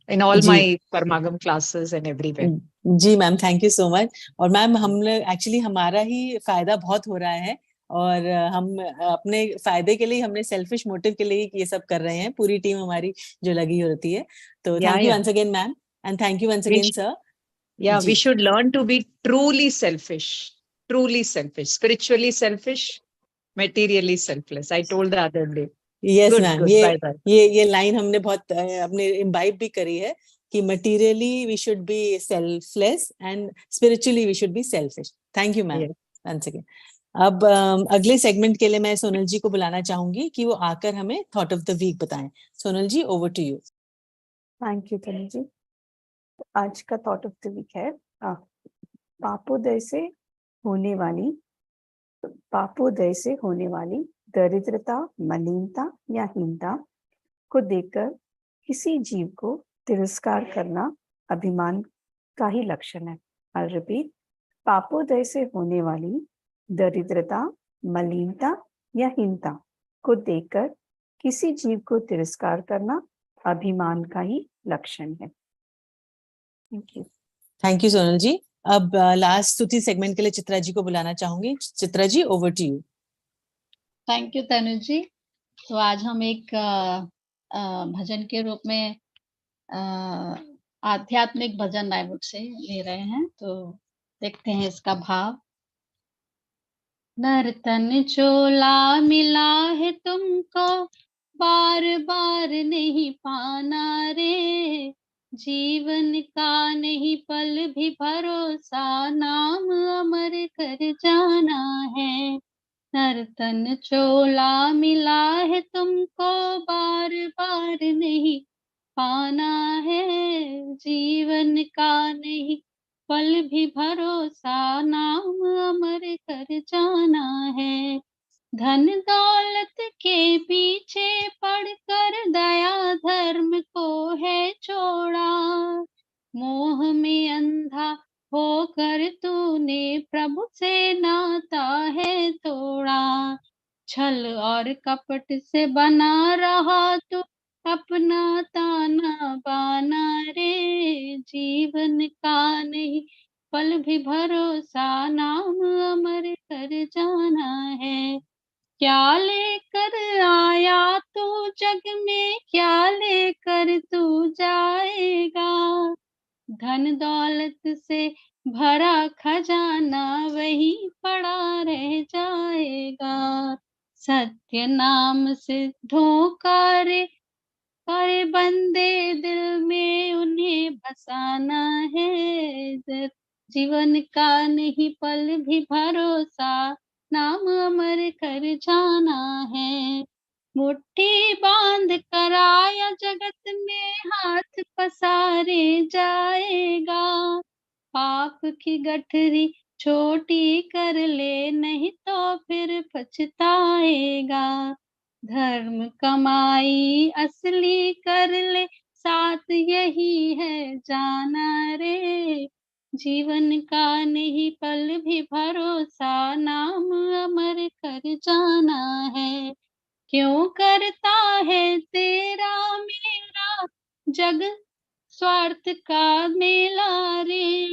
S7: in all
S1: जी,
S7: my Parmagam classes and everywhere.
S1: जी ma'am, thank you so much. और ma'am हम actually हमारा ही फायदा बहुत हो रहा है, और हम अपने फायदे के लिए, हमने सेल्फिश मोटिव के लिए ये सब कर रहे हैं, पूरी टीम हमारी जो लगी होती है। तो
S7: Yeah,
S1: thank you
S7: yeah.
S1: Once again ma'am, and thank you once
S7: We
S1: again sir.
S7: Yeah, we
S1: जी,
S7: should learn to be truly selfish, spiritually selfish, materially selfless. I told the other day.
S1: Yes
S7: Good,
S1: ma'am,
S7: good. Bye bye.
S1: ये line हमने बहुत अपने imbibe भी करी है कि materially we should be selfless and spiritually we should be selfish. Thank you ma'am
S7: Yes.
S1: Once again. अब अगले सेगमेंट के लिए मैं सोनल जी को बुलाना चाहूंगी कि वो आकर हमें थॉट ऑफ द वीक बताएं। Sonal ji, over to you.
S3: Thank you Tanu ji. आज का थॉट ऑफ द वीक है पापोदय से होने वाली दरिद्रता, मलिनता या हीनता को देखकर किसी जीव को तिरस्कार करना अभिमान का ही लक्षण है। I'll repeat, पापोदय से होने वाली दरिद्रता, मलिनता या हीनता को देखकर किसी जीव को तिरस्कार करना अभिमान का ही लक्षण है। Thank you.
S1: Thank you Sonal ji. अब लास्ट स्तुति सेगमेंट के लिए चित्रा जी को बुलाना चाहूंगी। Chitra ji, over to you.
S2: Thank you Tanu ji. तो आज हम एक भजन के रूप में आध्यात्मिक भजन आई वुड से ले रहे हैं। तो देखते हैं इसका भाव। नर्तन चोला मिला है तुमको, बार बार नहीं पाना रे, जीवन का नहीं पल भी भरोसा, नाम अमर कर जाना है। नर्तन चोला मिला है तुमको, बार बार नहीं पाना है, जीवन का नहीं पल भी भरोसा, नाम अमर कर जाना है। धन दौलत के पीछे पड़कर दया धर्म को है छोड़ा, मोह में अंधा होकर तूने प्रभु से नाता है तोड़ा, छल और कपट से बना रहा तू अपना ताना बाना रे, जीवन का नहीं पल भी भरोसा, नाम अमर कर जाना है। क्या लेकर आया तू जग में, क्या लेकर तू जाएगा, धन दौलत से भरा खजाना वही पड़ा रह जाएगा, सत्य नाम से धोखा रे करे बंदे, दिल में उन्हें बसाना है, जीवन का नहीं पल भी भरोसा, नाम अमर कर जाना है। मुट्ठी बांध कर आया जगत में, हाथ पसारे जाएगा, पाप की गठरी छोटी कर ले, नहीं तो फिर पछताएगा, धर्म कमाई असली कर ले, साथ यही है जाना रे, जीवन का नहीं पल भी भरोसा, नाम अमर कर जाना है। क्यों करता है तेरा मेरा जग स्वार्थ का मेला रे,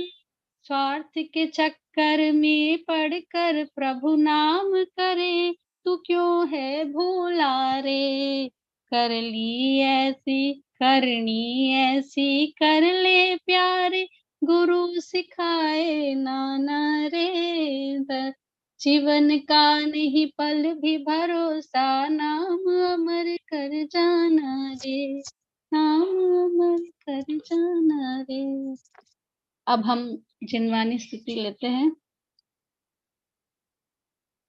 S2: स्वार्थ के चक्कर में पड़कर प्रभु नाम करे, तू क्यों है भूला रे, कर ली ऐसी करनी ऐसी कर ले प्यारे, गुरु सिखाए नाना रे, जीवन का नहीं पल भी भरोसा, नाम अमर कर जाना रे, नाम अमर कर जाना रे। अब हम जिनवानी स्तुति लेते हैं।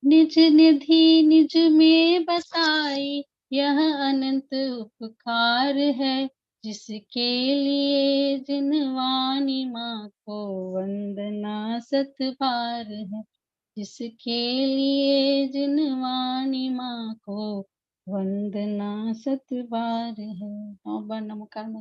S2: निज निधि निज में बसाई, यह अनंत उपकार है। जिसके लिए जिनवानी माँ को वंदना सत बार है। जिसके लिए जिनवानी माँ को वंदना सत बार है। नौ बार नमोकार मंत्र।